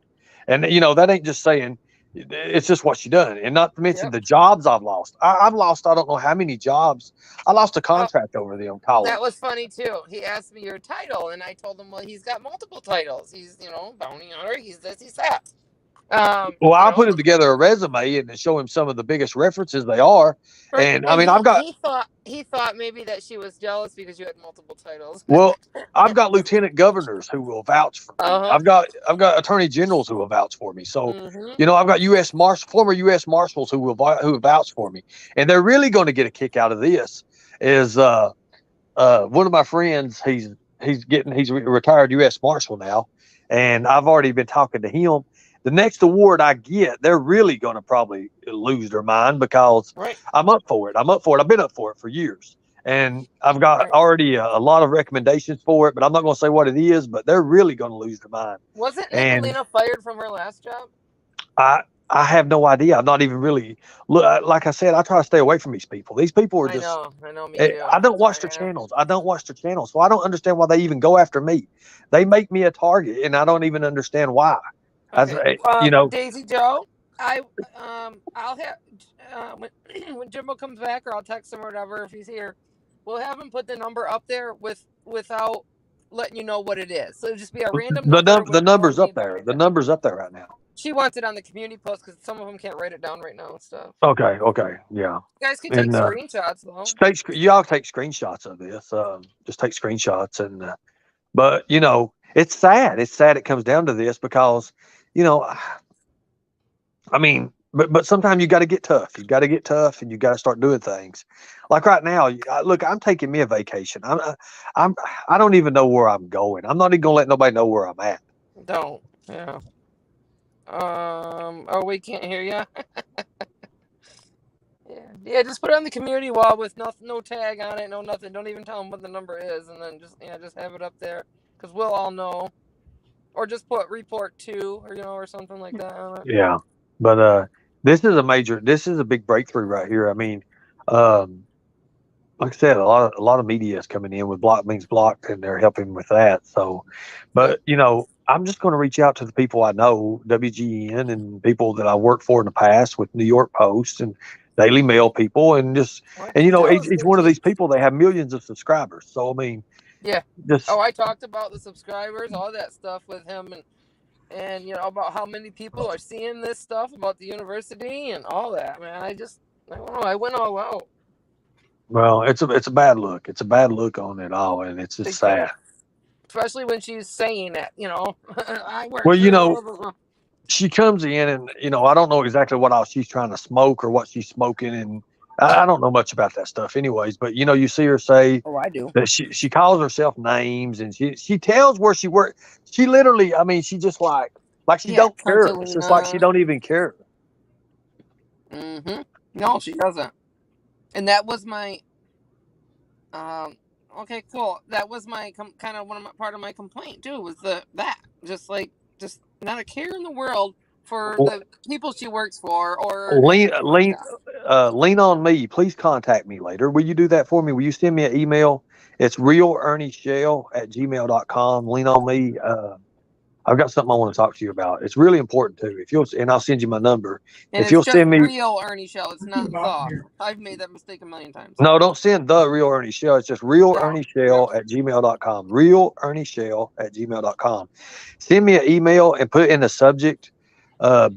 And, that ain't just saying, it's just what she done. And not to mention yep. the jobs I've lost. I've lost, I don't know how many jobs. I lost a Oh, contract over them that was college. funny too. He asked me your title, and I told him, well, he's got multiple titles. He's bounty hunter. He's this. He's that. Well, You I know, put him together a resume and show him some of the biggest references they are. right? And I And mean, I've got, he thought maybe that she was jealous because you had multiple titles. well, I've got lieutenant governors who will vouch for me. Uh-huh. I've got attorney generals who will vouch for me. So, Mm-hmm. I've got former U.S. marshals who will vouch for me, and they're really going to get a kick out of this. Is one of my friends? He's a retired U.S. marshal now, and I've already been talking to him. The next award I get, they're really going to probably lose their mind because Right. I'm up for it. I've been up for it for years. And I've got Right. already a lot of recommendations for it, but I'm not going to say what it is. But they're really going to lose their mind. Wasn't And Nicolina fired from her last job? I have no idea. I'm not even really like I said. I try to stay away from these people. These people are I just. know, me too. I don't watch their channels. So I don't understand why they even go after me. They make me a target, and I don't even understand why. Okay. You know, Daisy Joe, I'll have when Jimbo comes back, or I'll text him or whatever if he's here. We'll have him put the number up there without letting you know what it is. So it'll just be a random number. the number's up there. The number's up there right now. She wants it on the community post because some of them can't write it down right now and stuff. Okay, yeah. You guys can take screenshots though. Y'all take screenshots of this. Just take screenshots but it's sad. It's sad it comes down to this because, I mean, but sometimes you got to get tough. You got to get tough, and you got to start doing things. Like right now, look, I'm taking me a vacation. I don't even know where I'm going. I'm not even gonna let nobody know where I'm at. Don't. Yeah. Oh, we can't hear you. Yeah. Just put it on the community wall with no tag on it, no nothing. Don't even tell them what the number is, and then just have it up there because we'll all know. Or just put report to, or something like that on it. Yeah, but this is a big breakthrough right here. I mean, like I said, a lot of media is coming in with block means blocked, and they're helping with that. So, but I'm just going to reach out to the people I know, WGN, and people that I worked for in the past with New York Post and Daily Mail people, and each one of these people, they have millions of subscribers. So I mean, yeah. Just I talked about the subscribers, all that stuff with him, and about how many people are seeing this stuff about the university and all that. Man, I don't know. I went all out. Well, it's a bad look. It's a bad look on it all, and it's just sad. Especially when she's saying that, I work. Well, she comes in, and I don't know exactly what else she's trying to smoke or what she's smoking, and I don't know much about that stuff, anyways. But you see her say, "Oh, I do." That she calls herself names, and she tells where she works. She literally, I mean, she just like she don't care. It's just like she don't even care. Mm-hmm. No, she doesn't. And that was my. Okay, cool. That was my kind of part of my complaint too. Was that just not a care in the world for the people she works for, or lean on me. Please contact me later. Will you do that for me? Will you send me an email? It's realernieshell@gmail.com. Lean on me. I've got something I want to talk to you about. It's really important too. And I'll send you my number. And if you'll send me real Ernie Shell, it's not the. I've made that mistake a million times. No, don't send the real Ernie Shell. It's just realernieshell@gmail.com. Realernieshell@gmail.com. Send me an email and put in the subject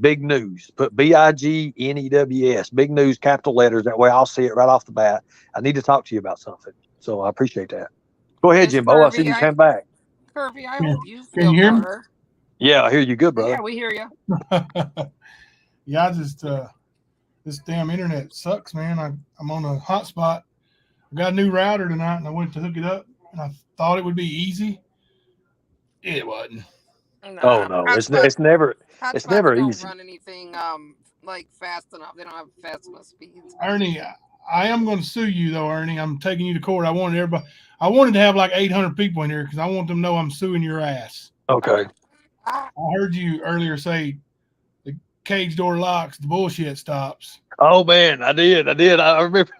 big news. Put BIGNEWS, big news, capital letters. That way I'll see it right off the bat. I need to talk to you about something. So I appreciate that. Go ahead, Jimbo. I see you came back. Kirby, I hope you Can you hear me? Yeah, I hear you good, brother. Yeah, we hear you. Yeah, I just this damn internet sucks, man. I'm on a hotspot. I got a new router tonight, and I went to hook it up, and I thought it would be easy. It wasn't. Oh Nah, no, hotspots it's hotspots never don't easy. run anything like fast enough. They don't have fast enough speeds. Ernie, I am going to sue you though, Ernie. I'm taking you to court. I wanted to have like 800 people in here because I want them to know I'm suing your ass. Okay. Ah, I heard you earlier say the cage door locks, the bullshit stops. Oh man, I did. I remember.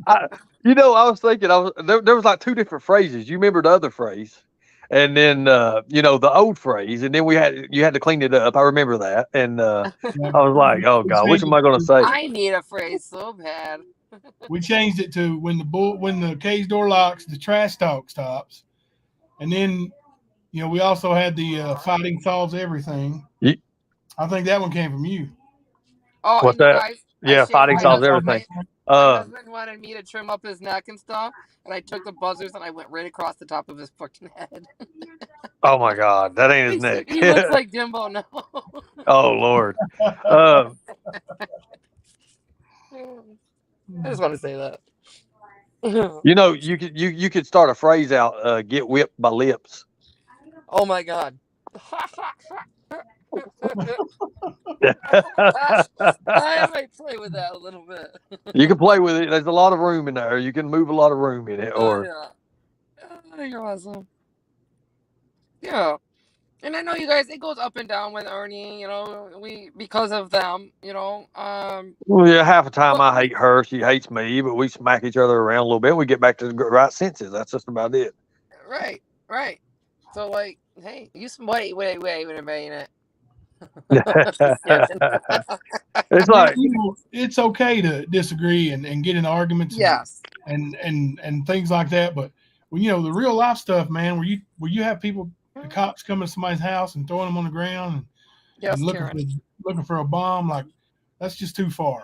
I, I was thinking. There was like two different phrases. You remember the other phrase, and then the old phrase, and then you had to clean it up. I remember that, and I was like, oh We god, which changed am I going to it say? I need a phrase so bad. we changed it to when the cage door locks, the trash talk stops, and then we also had the fighting solves everything. You, I think that one came from you. Oh, what's and you that? guys, I Yeah, shaved fighting my Fighting solves solves husband. everything. everything. My Uh, husband wanted me to trim up his neck and stuff, and I took the buzzers and I went right across the top of his fucking head. oh my god, that ain't his neck. He looks like Jimbo now. Oh lord. Uh, I just want to say that. you could start a phrase out. Get whipped by lips. Oh my god. I might play with that a little bit. You can play with it. There's a lot of room in there. You can move a lot of room in it. Oh Or yeah. Oh, you're awesome. Yeah. And I know you guys, it goes up and down with Ernie, we because of them, well, yeah, half the time but I hate her, she hates me, but we smack each other around a little bit. We get back to the right senses. That's just about it. right, right. So like, hey, wait a minute. Just kidding. It's like, It's okay to disagree and get in arguments Yes. and things like that. But when the real life stuff, man, where you have people, the cops coming to somebody's house and throwing them on the ground and Yes, looking Karen. looking for a bomb, like that's just too far.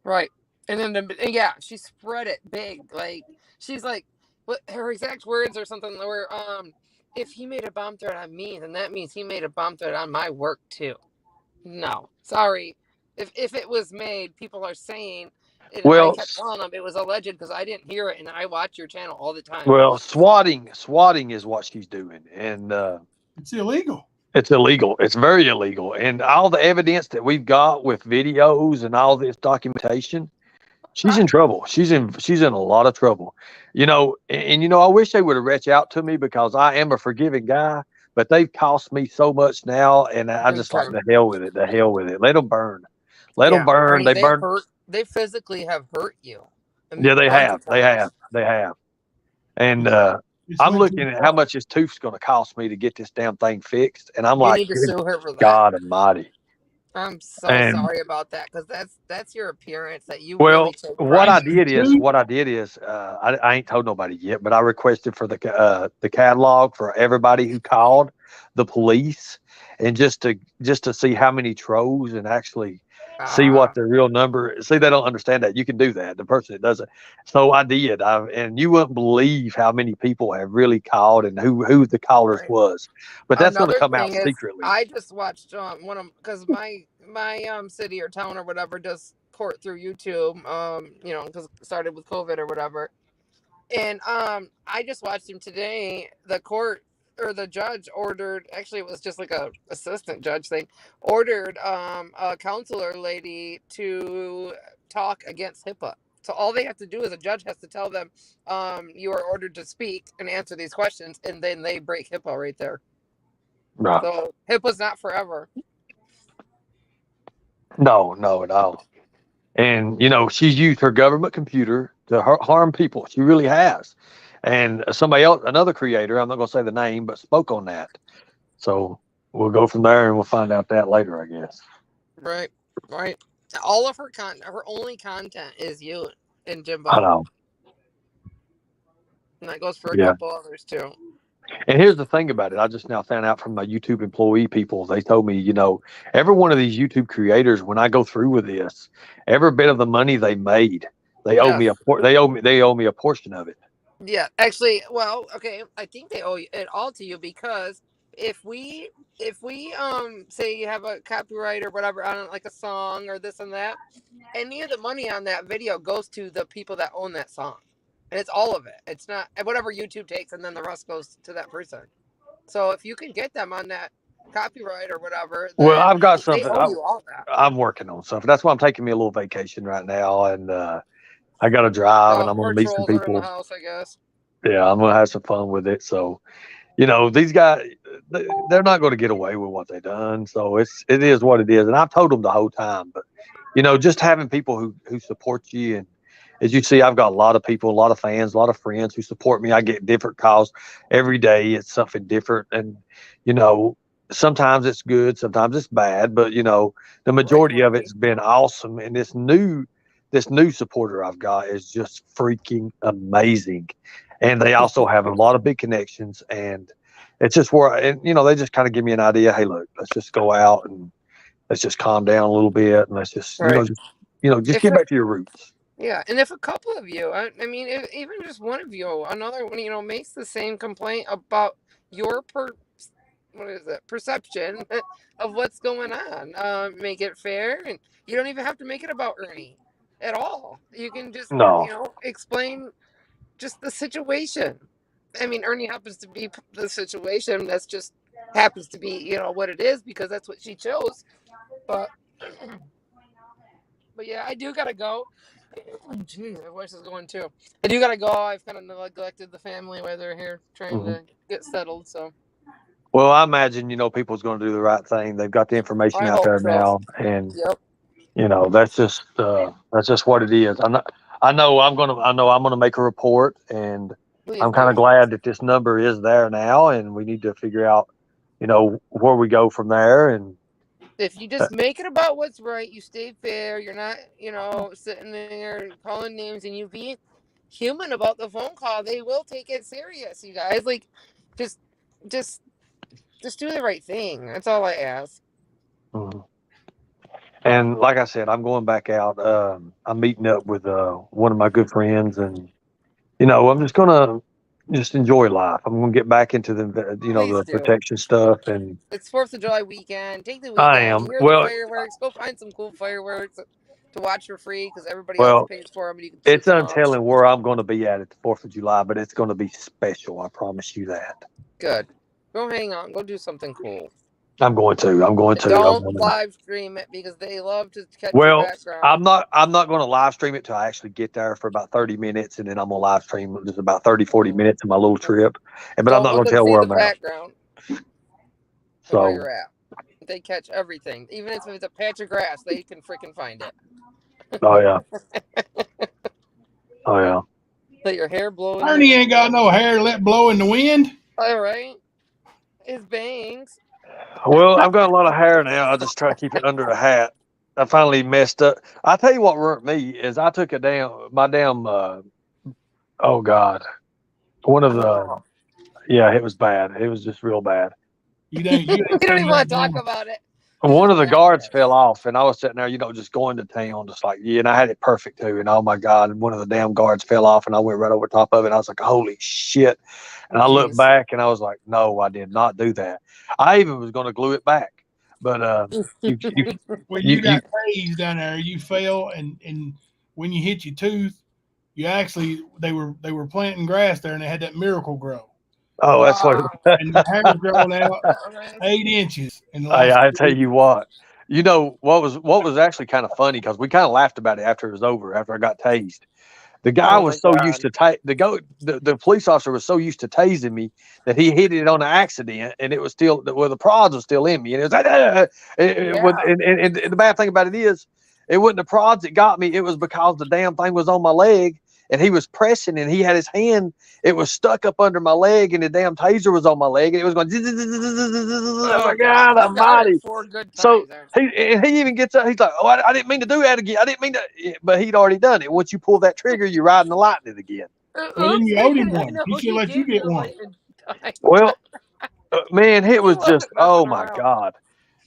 Right. And then yeah, she spread it big. Like she's like, what her exact words or something were if he made a bomb threat on me, then that means he made a bomb threat on my work too. No, sorry. If it was made, people are saying, and I well, kept telling them it was alleged because I didn't hear it, and I watch your channel all the time. swatting is what she's doing, and It's illegal. it's illegal. It's very illegal, and all the evidence that we've got with videos and all this documentation, she's in trouble. She's in a lot of trouble. I wish they would have reached out to me because I am a forgiving guy, but they've cost me so much now, and I Big just like time. the hell with it. The hell with it. Let them burn. Let them Yeah, burn. Ernie, They burn. they physically have hurt you. Yeah, they Bunch have. of They times. have. They have. And It's I'm went too looking at how far. much this tooth's going to cost me to get this damn thing fixed, and I'm You like, need to good sue her for that. God Almighty. I'm so And sorry about that because that's your appearance that you well, really take pride in. what I did is, I ain't told nobody yet, but I requested for the catalog for everybody who called the police, and just to see how many trolls and actually see what Ah, the real number. See, they don't understand that you can do that. The person that does it. So I did. And you wouldn't believe how many people have really called and who the callers right. was. But that's going to Another come out thing is, secretly. I just watched one of because my city or town or whatever does court through YouTube. Because it started with COVID or whatever. And I just watched him today. The court or the judge ordered. Actually, it was just like a assistant judge thing. Ordered a counselor lady to talk against HIPAA. So all they have to do is a judge has to tell them, you are ordered to speak and answer these questions, and then they break HIPAA right there. Right. So HIPAA's not forever. No, no, at all. And she's used her government computer to harm people. She really has. And somebody else, another creator, I'm not going to say the name, but spoke on that. So we'll go from there, and we'll find out that later, I guess. Right, right. All of her her only content is you and Jimbo. I know. And that goes for a Yeah. couple others too. And here's the thing about it. I just now found out from my YouTube employee people. They told me, every one of these YouTube creators, when I go through with this, every bit of the money they made, they owe me they owe me a portion of it. Yeah, actually, well, okay, I think they owe it all to you because if we say you have a copyright or whatever on like a song or this and that, any of the money on that video goes to the people that own that song. And it's all of it. It's not whatever YouTube takes, and then the rest goes to that person. So if you can get them on that copyright or whatever, Well, then I've got they something. owe you all that. I'm working on something. That's why I'm taking me a little vacation right now, and I got to drive, and I'm going Our to meet some trolls are in the people. house, I guess. Yeah, I'm going to have some fun with it. So, these guys, they're not going to get away with what they done. So it is what it is, and I've told them the whole time. But just having people who support you, and as you see, I've got a lot of people, a lot of fans, a lot of friends who support me. I get different calls every day. It's something different, and you know. Sometimes it's good, sometimes it's bad, but the majority of it's been awesome. And this new supporter I've got is just freaking amazing. And they also have a lot of big connections, and it's just they just kind of give me an idea. Hey, look, let's just go out and let's just calm down a little bit, and let's just Right. just get back to your roots. Yeah, and if a couple of you, I mean, if even just one of you, another one, makes the same complaint about your perception of what's going on, make it fair, and you don't even have to make it about Ernie at all. You can just, No, explain just the situation. I mean, Ernie happens to be the situation. That's just happens to be, what it is because that's what she chose. But, but yeah, I do gotta go. Jeez, my voice is going too. I do gotta go. I've kind of neglected the family while they're here trying to get settled. So well, I imagine people's going to do the right thing. They've got the information I out hope there so. now, and Yep. that's just what it is. I know I'm gonna make a report, and Please I'm kind do. of glad that this number is there now, and we need to figure out where we go from there. And If you just make it about what's right, you stay fair. You're not, sitting there calling names, and you be human about the phone call. They will take it serious, you guys. Like, just, just, just do the right thing. That's all I ask. Mhm. And like I said, I'm going back out. I'm meeting up with one of my good friends, and I'm just gonna just enjoy life. I'm gonna get back into Please the do. protection stuff, and It's 4th of July weekend. Take the I weekend. am You hear the well. fireworks. Go find some cool fireworks to watch for free because everybody else Well, pays for them and you can shoot it's them off. untelling where I'm going to be at the 4th of July, but it's going to be special. I promise you that. Good. Go hang on. Go do something cool. I'm going to. I'm going to. I'm Don't going to. live stream it because they love to catch your Well, background. I'm not going to live stream it till I actually get there for about 30 minutes, and then I'm going to live stream just about 30, 40 minutes of my little trip. But I'm Don't not let going to them tell see where the I'm at. background of where So, you're at. They catch everything. Even if it's a patch of grass, they can freaking find it. oh yeah, oh yeah. Let your hair blow in the Ernie ain't got wind. no hair let blow in the wind. All right. His bangs. Well, I've got a lot of hair now. I just try to keep it under a hat. I finally messed up. I tell you what ruined me is I took my damn oh God, one of the Oh. yeah, it was bad. It was just real bad. You We ain't don't say even nothing want to talk wrong. about it. One of the Just guards laugh fell off, and I was sitting there, just going to town, just like, yeah, and I had it perfect too. And oh my God, and one of the damn guards fell off, and I went right over top of it. And I was like, holy shit. And I looked Jeez. back, and I was like, no, I did not do that. I even was going to glue it back. But you, you, When you, you you, got tased down there, you fell, and when you hit your tooth, they were planting grass there, and they had that miracle grow, oh, that's what, and your hair's growing out Right. 8 inches in the last I 2 tell weeks. you what, what was actually kind of funny because we kind of laughed about it after it was over, after I got tased. The guy Oh my was so used God. to the police officer was so used to tasing me that he hit it on an accident, and it was still the prods was still in me, and it was like Yeah. and the bad thing about it is it wasn't the prods that got me, it was because the damn thing was on my leg, and he was pressing, and he had his hand, it was stuck up under my leg, and the damn taser was on my leg, and it was going oh Oh my God. God You got it almighty. 4 good So times, aren't you? he even gets up. He's like, "Oh, I didn't mean to do that again. I didn't mean to." But he'd already done it. Once you pull that trigger, you're riding the lightning again. Well, then Oops, you I owed him didn't one. know He should he let you gave you get the one. lightning time. Well, man, it He was just, wasn't oh messing my around. God.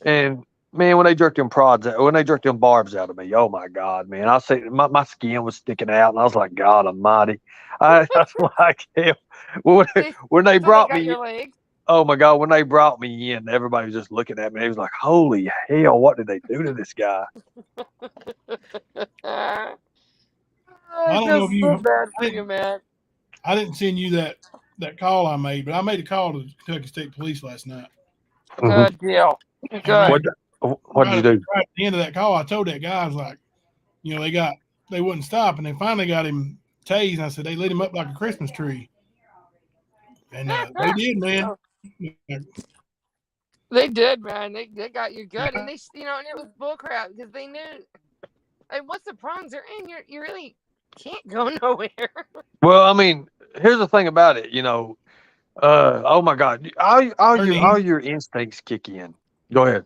And man, when they jerked them barbs out of me, oh my God, man, I see my skin was sticking out, and I was like, God Almighty, I was like, hell. When, They, when they so they brought got me, your leg. oh my God, when they brought me in, everybody was just looking at me. They was like, holy hell, what did they do to this guy? I I don't feel know if so you. bad I for you, didn't. man. I didn't send you that call I made, but I made a call to Kentucky State Police last night. Good deal. And Good. What did you do? Right at the end of that call, I told that guy, I was like, they wouldn't stop, and they finally got him tased. And I said they lit him up like a Christmas tree, and they did, man. They did, man. They got you good, and they, and it was bullcrap because they knew. And what's the problems they're in? You really can't go nowhere. Well, I mean, here's the thing about it. Oh my God, all your instincts kick in. Go ahead.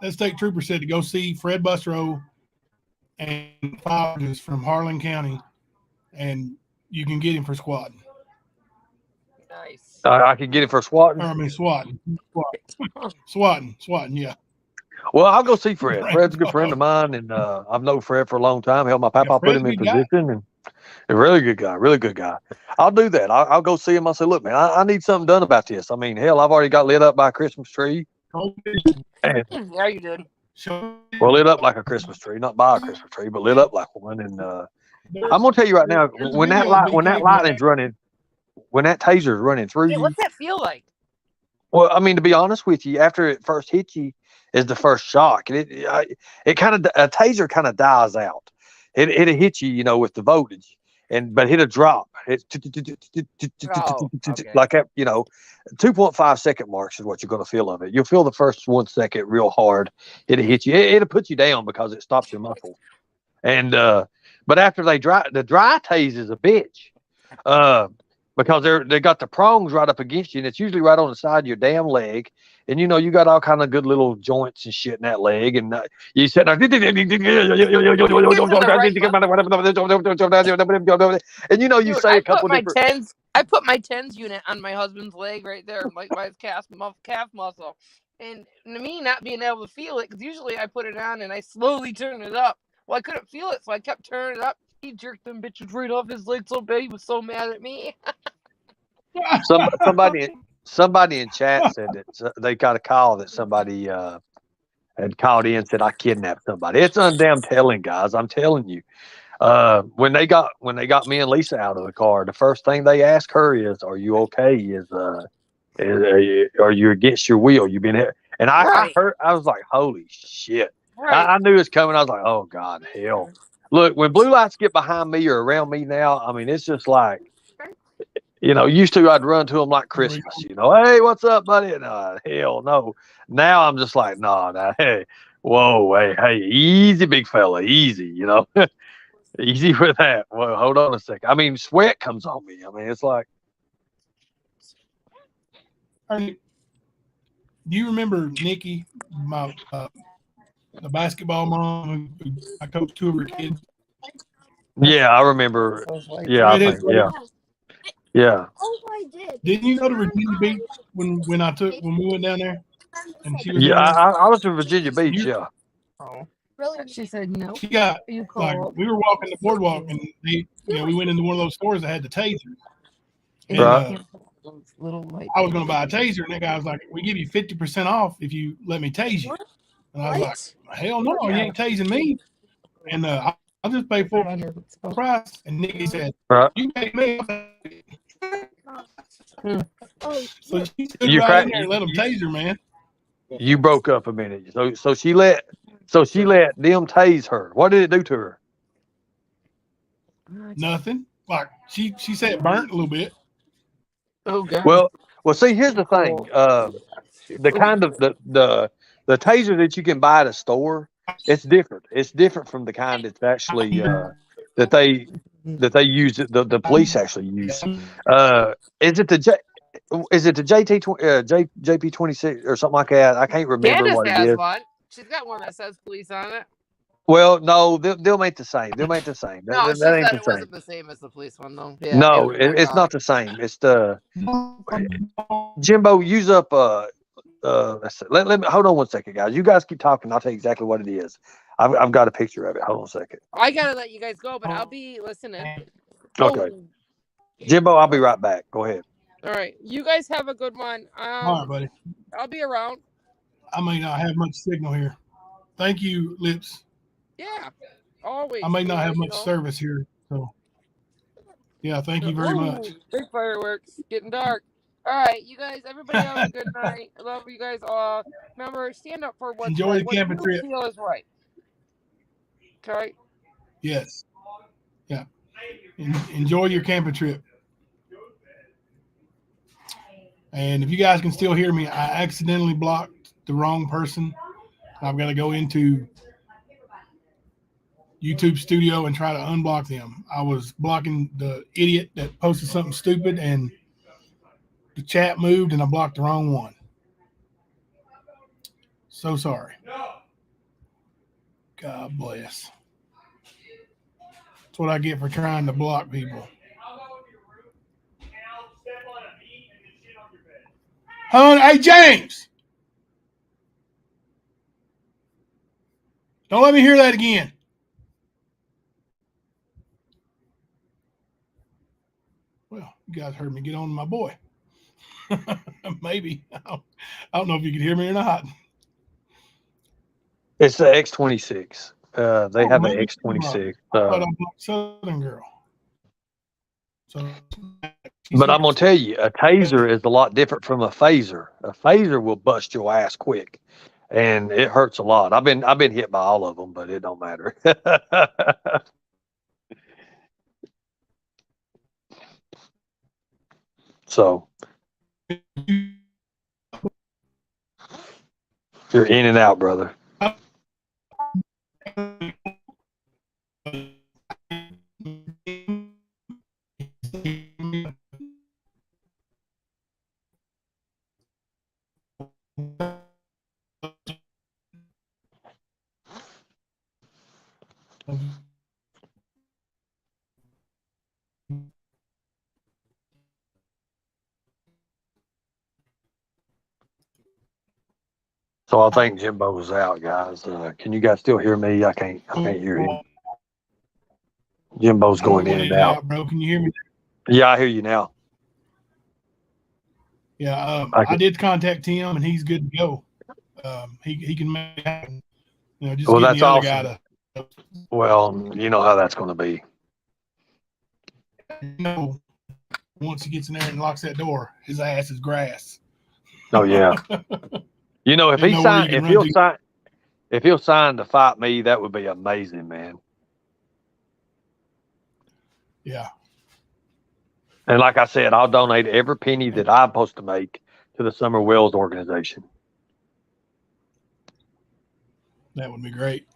That state trooper said to go see Fred Busrow and Foxes from Harlan County, and you can get him for squatting. Nice. I could get it for swatting. Swatting, yeah. Well, I'll go see Fred. Fred's a good friend of mine, and I've known Fred for a long time. Helped my papa put him in position, and a really good guy. I'll do that. I'll go see him. I'll say, look, man, I need something done about this. I mean, hell, I've already got lit up by a Christmas tree. And, yeah, you did. Well, lit up like a Christmas tree, not by a Christmas tree, but lit up like one. And I'm gonna tell you right now, when that lightning's running, when that taser's running through you, What's that feel like? Well, I mean, to be honest with you, after it first hits you, is the first shock. And it kind of, a taser kind of dies out. It'll hit you, with the voltage, but it'll drop. It's like that, 2.5 second marks is what you're going to feel of it. You'll feel the first 1 second real hard. It'll hit you. It'll put you down because it stops your muscles. And but after the dry tase is a bitch. Because they got the prongs right up against you, and it's usually right on the side of your damn leg. And you got all kind of good little joints and shit in that leg, and you sit there, and you say a couple different. I put my tens unit on my husband's leg right there, like my calf muscle, and me not being able to feel it because usually I put it on and I slowly turn it up. Well, I couldn't feel it, so I kept turning it up. He jerked them bitches right off his leg so bad. He was so mad at me. Somebody in chat said that they got a call that somebody had called in and said I kidnapped somebody. It's undamn telling, guys. I'm telling you. When they got me and Lisa out of the car, the first thing they asked her is, "Are you okay? Are you against your will? You been here?" And I heard, I was like, "Holy shit!" Right. I knew it was coming. I was like, "Oh God, hell!" Look, when blue lights get behind me or around me now, I mean, it's just like, used to I'd run to them like Christmas, hey, what's up, buddy? And hell no. Now I'm just like, nah, hey, whoa, hey, easy, big fella, easy, easy with that. Well, hold on a second. I mean, sweat comes on me. I mean, it's like. Do you remember Nikki, the basketball mom who I coached 2 of her kids? Yeah, I remember. Yeah, I think, yeah. Yeah. Oh, I did. Didn't you go to Virginia Beach when we went down there? And she was I was in Virginia Beach. Yeah. Oh, really? She said no. She got we were walking the boardwalk, and we went into one of those stores that had the taser. And, right. I was going to buy a taser, and that guy was like, "We give you 50% off if you let me tase you." And I was like, "Hell no, you ain't tasing me." And I'll just pay full price. And Nikki said, "You pay me." So she stood right in there and let him tase her, man. You broke up a minute. So she let them tase her. What did it do to her? Nothing. Like she said it burnt a little bit. Oh God. Well, see, here's the thing. The kind of the taser that you can buy at a store, it's different. It's different from the kind that's actually that they use, the police actually use. Is it the JP 26 or something like that? I can't remember Candace what it has is. one. She's got one that says police on it. Well, no, they'll make the same. They'll make the same. No, that she said ain't it wasn't the same as the police one, though. Yeah, no, it's not the same. It's the Jimbo. Use up. Let me hold on 1 second, guys. You guys keep talking. I'll tell you exactly what it is. I've got a picture of it. Hold on a second. I gotta let you guys go, but I'll be listening. Okay, Jimbo, I'll be right back. Go ahead. All right, you guys have a good one. All right, buddy. I'll be around. I may not have much signal here. Thank you, Lips. Yeah, always. I may not have much service here, so. Yeah, thank you very much. Ooh, big fireworks. Getting dark. All right, you guys. Everybody have a good night. I love you guys all. Remember, stand up for what's Enjoy right. the What camping you trip. feel is right. Okay. Yes. Yeah. Enjoy your camping trip. And if you guys can still hear me, I accidentally blocked the wrong person. I've got to go into YouTube Studio and try to unblock them. I was blocking the idiot that posted something stupid, and the chat moved, and I blocked the wrong one. So sorry. God bless. That's what I get for trying to block people. Hey, James! Don't let me hear that again. Well, you guys heard me get on to my boy. Maybe. I don't know if you can hear me or not. It's the X26. They have an Maybe. X26. I thought I blocked Southern Girl. So, But I'm gonna tell you, a taser is a lot different from a phaser. A phaser will bust your ass quick, and it hurts a lot. I've been hit by all of them, but it don't matter. So you're in and out, brother. So I think Jimbo's out, guys. Can you guys still hear me? I can't hear him. Jimbo's going in and out. Bro, can you hear me? Yeah, I hear you now. Yeah, I did contact him, and he's good to go. He can make it happen. You know, just Well, give that's the other awesome. guy Well, you know how that's going to be. Once he gets in there and locks that door, his ass is grass. Oh yeah. You know, if he'll sign to fight me, that would be amazing, man. Yeah. And like I said, I'll donate every penny that I'm supposed to make to the Summer Wells organization. That would be great.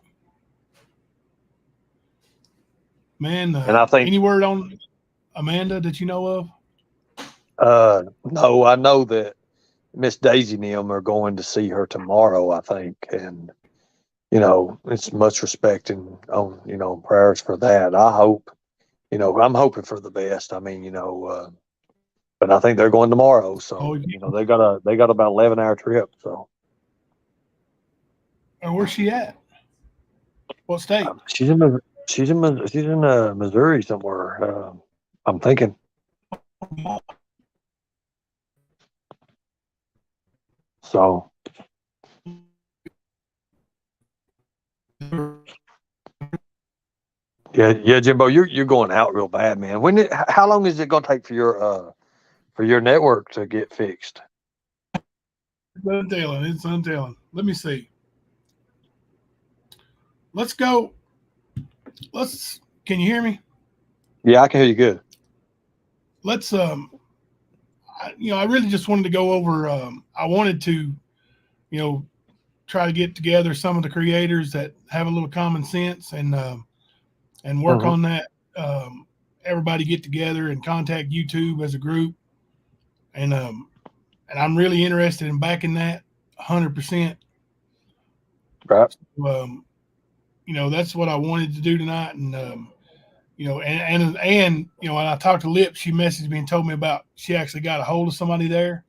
Man, and I think any word on Amanda that you know of? No, I know that Miss Daisy and them are going to see her tomorrow, I think. And, you know, it's much respect and prayers for that. I hope, I'm hoping for the best. I mean, but I think they're going tomorrow. So, they got about 11-hour trip. So And where's she at? What state? she's in Missouri somewhere. I'm thinking. So. Yeah, Jimbo, you're going out real bad, man. How long is it going to take for your network to get fixed? It's untelling. Let me see. Let's go. Can you hear me? Yeah, I can hear you good. Let's I really just wanted to go over. I wanted to, try to get together some of the creators that have a little common sense and work on that. Everybody get together and contact YouTube as a group, and I'm really interested in backing that 100%. Right. That's what I wanted to do tonight, and and when I talked to Lip, she messaged me and told me about she actually got a hold of somebody there.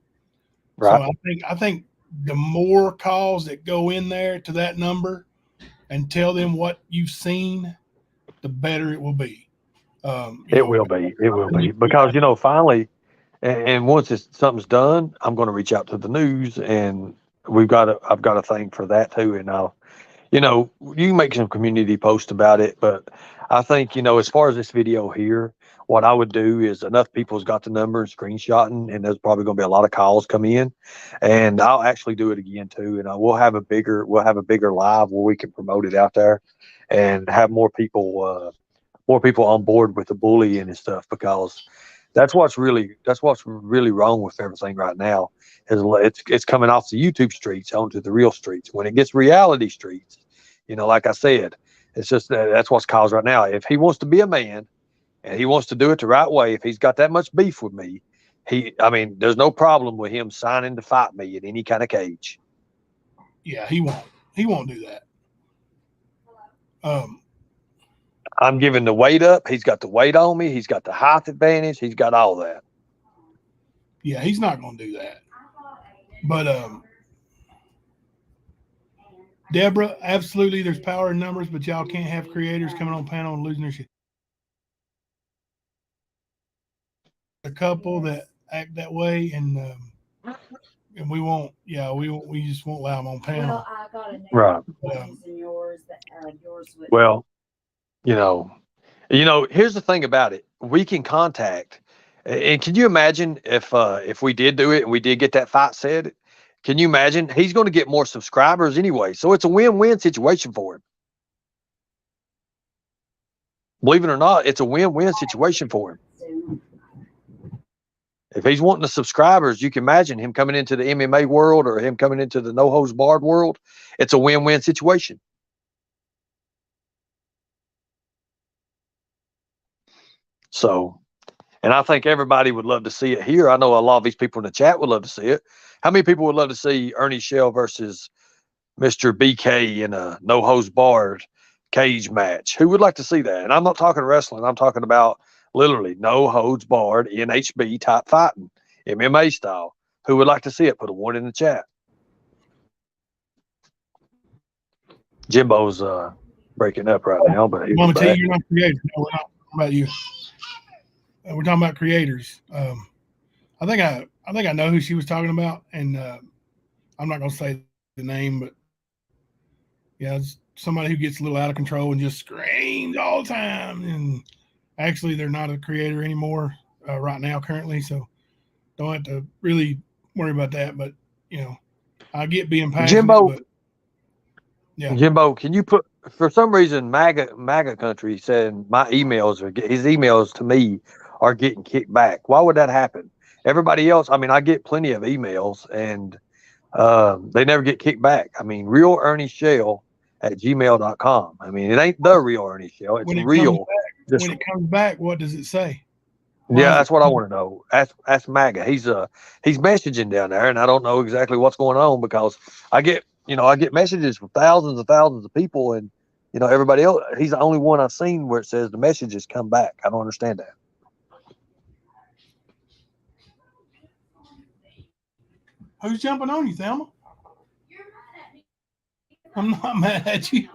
Right. So I think the more calls that go in there to that number and tell them what you've seen, the better it will be. It will be because finally, and once something's done, I'm going to reach out to the news, and I've got a thing for that too, and you can make some community posts about it, but I think, as far as this video here, what I would do is enough people's got the number and screenshotting, and there's probably going to be a lot of calls come in, and I'll actually do it again too. And we'll have a bigger live where we can promote it out there and have more people on board with the bullying and stuff, because that's what's really wrong with everything right now. Is it's coming off the YouTube streets onto the real streets. When it gets reality streets, like I said, it's just that's what's caused right now. If he wants to be a man and he wants to do it the right way, if he's got that much beef with me, there's no problem with him signing to fight me in any kind of cage. Yeah, he won't do that. I'm giving the weight up. He's got the weight on me. He's got the height advantage. He's got all that. Yeah, he's not going to do that. But Deborah, absolutely, there's power in numbers, but y'all can't have creators coming on panel and losing their shit. A couple that act that way, and we won't. Yeah, we just won't allow them on panel. Well, I got a name Right. using yours that yours would. Well, here's the thing about it. We can contact, and can you imagine if we did do it and we did get that fight said? Can you imagine? He's going to get more subscribers anyway, so it's a win-win situation for him. Believe it or not, it's a win-win situation for him. If he's wanting the subscribers, you can imagine him coming into the MMA world or him coming into the no holds barred world. It's a win-win situation. So, and I think everybody would love to see it here. I know a lot of these people in the chat would love to see it. How many people would love to see Ernie Shell versus Mr. BK in a no holds barred cage match? Who would like to see that? And I'm not talking wrestling. I'm talking about literally no holds barred NHB type fighting, MMA style. Who would like to see it? Put a 1 in the chat. Jimbo's breaking up right now, but I'm gonna tell you, you're not creator. No, we're not talking about you. We're talking about creators. I think I know who she was talking about, and I'm not gonna say the name, but yeah, it's somebody who gets a little out of control and just screams all the time. And actually, they're not a creator anymore right now, currently. So don't have to really worry about that. But I get being passionate. Jimbo, but, yeah. Jimbo, can you put, for some reason, MAGA country saying his emails to me are getting kicked back. Why would that happen? Everybody else, I get plenty of emails and they never get kicked back. Real Ernie Shell at gmail.com. It ain't the real Ernie Shell. It's real. When it comes back, what does it say? Yeah, that's what I want to know. Ask MAGA. He's messaging down there, and I don't know exactly what's going on, because I get messages from thousands and thousands of people, and everybody else. He's the only one I've seen where it says the messages come back. I don't understand that. Who's jumping on you, Thelma? I'm not mad at you.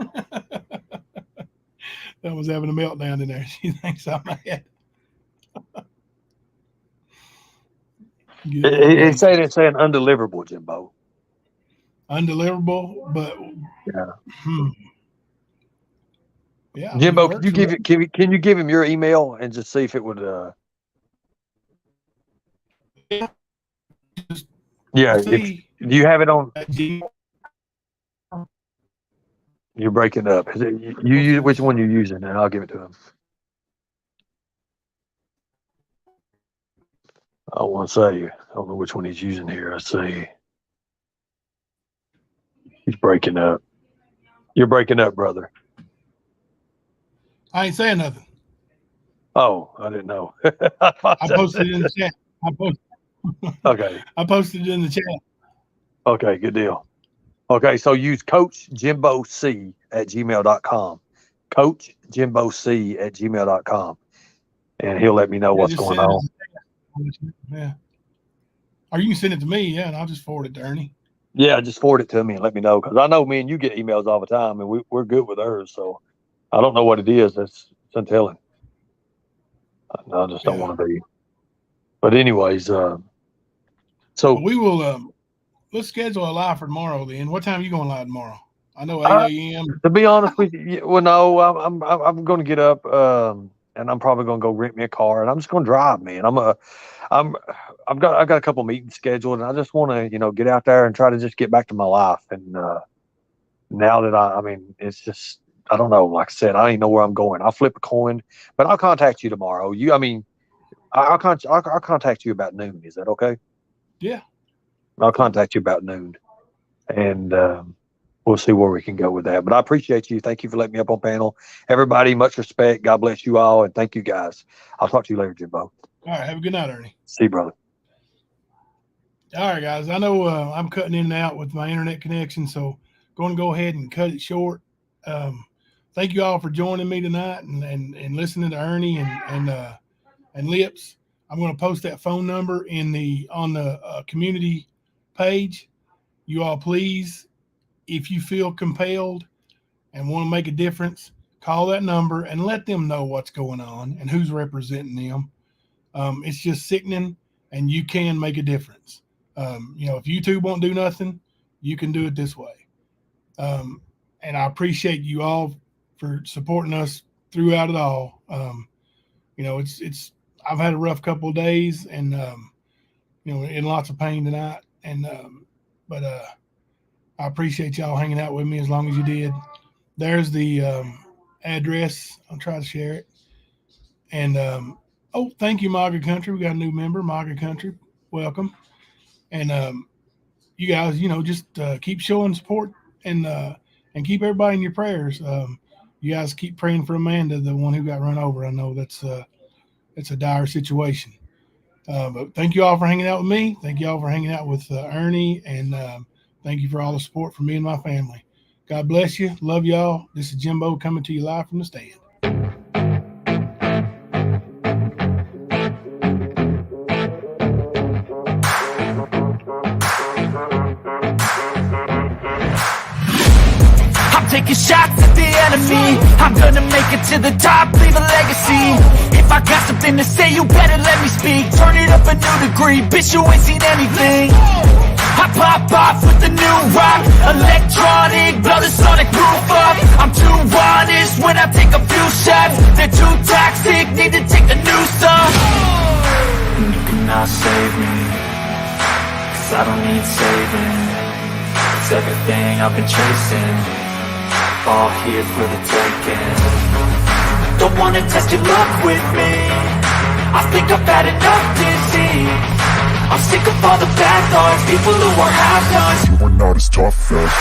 Thelma's having a meltdown in there. She thinks I'm mad. It's saying undeliverable, Jimbo. Undeliverable, but yeah. Yeah. Jimbo, can you give him your email and just see if it would Yeah. Do you have it on? You're breaking up. Is it you use which one you're using, and I'll give it to him. I don't want to say. I don't know which one he's using here. I see. He's breaking up. You're breaking up, brother. I ain't saying nothing. Oh, I didn't know. I posted it in the chat. Okay. I posted it in the chat. Okay, good deal. Okay, so use Coach Jimbo C at gmail.com. Coach Jimbo C at gmail.com. And he'll let me know what's going on. Yeah. Or you can send it to me, yeah, and I'll just forward it to Ernie. Yeah, just forward it to me and let me know, because I know me and you get emails all the time, and we're good with hers. So I don't know what it is. That's untelling. I just don't want to be. But anyways, so we will let's schedule a live for tomorrow then. What time are you going live tomorrow? I know AAM. To be honest with you, well, no, I'm going to get up, and I'm probably going to go rent me a car, and I'm just going to drive, man. I've got a couple meetings scheduled, and I just want to, get out there and try to just get back to my life. And now that I mean, it's just, I don't know. Like I said, I don't even know where I'm going. I'll flip a coin, but I'll contact you tomorrow. I'll contact you about noon. Is that okay? Yeah. I'll contact you about noon, and we'll see where we can go with that. But I appreciate you. Thank you for letting me up on panel. Everybody, much respect. God bless you all, and thank you guys. I'll talk to you later, Jimbo. All right. Have a good night, Ernie. See you, brother. All right, guys. I know I'm cutting in and out with my internet connection, so going to go ahead and cut it short. Thank you all for joining me tonight and listening to Ernie and Lips. I'm going to post that phone number on the community page. You all, please, if you feel compelled and want to make a difference, call that number and let them know what's going on and who's representing them. It's just sickening, and you can make a difference. If YouTube won't do nothing, you can do it this way. And I appreciate you all for supporting us throughout it all. It's I've had a rough couple of days, and in lots of pain tonight. But I appreciate y'all hanging out with me as long as you did. There's the address. I'll try to share it. And thank you, MAGA Country. We got a new member, MAGA Country. Welcome. And you guys, just keep showing support and keep everybody in your prayers. You guys keep praying for Amanda, the one who got run over. I know it's a dire situation. But thank you all for hanging out with me. Thank you all for hanging out with Ernie, and thank you for all the support from me and my family. God bless you. Love y'all. This is Jimbo coming to you live from the stand. Taking shots at the enemy. I'm gonna make it to the top, leave a legacy. If I got something to say, you better let me speak. Turn it up a new degree, bitch, you ain't seen anything. I pop off with the new rock, electronic, blow the sonic roof up. I'm too honest when I take a few shots. They're too toxic, need to take the noose off. You cannot save me, 'cause I don't need saving. It's everything I've been chasing, all here for the taking. Don't wanna test your luck with me, I think I've had enough disease. I'm sick of all the bad thoughts, people who are half-nots. You are not as tough as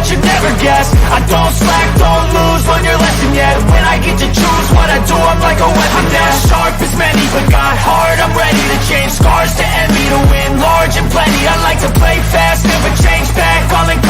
you never guess. I don't slack, don't lose, learn your lesson yet. When I get to choose what I do, I'm like a weapon. I'm not sharp as many, but got hard, I'm ready to change scars to envy, to win large and plenty. I like to play fast, never change back, calling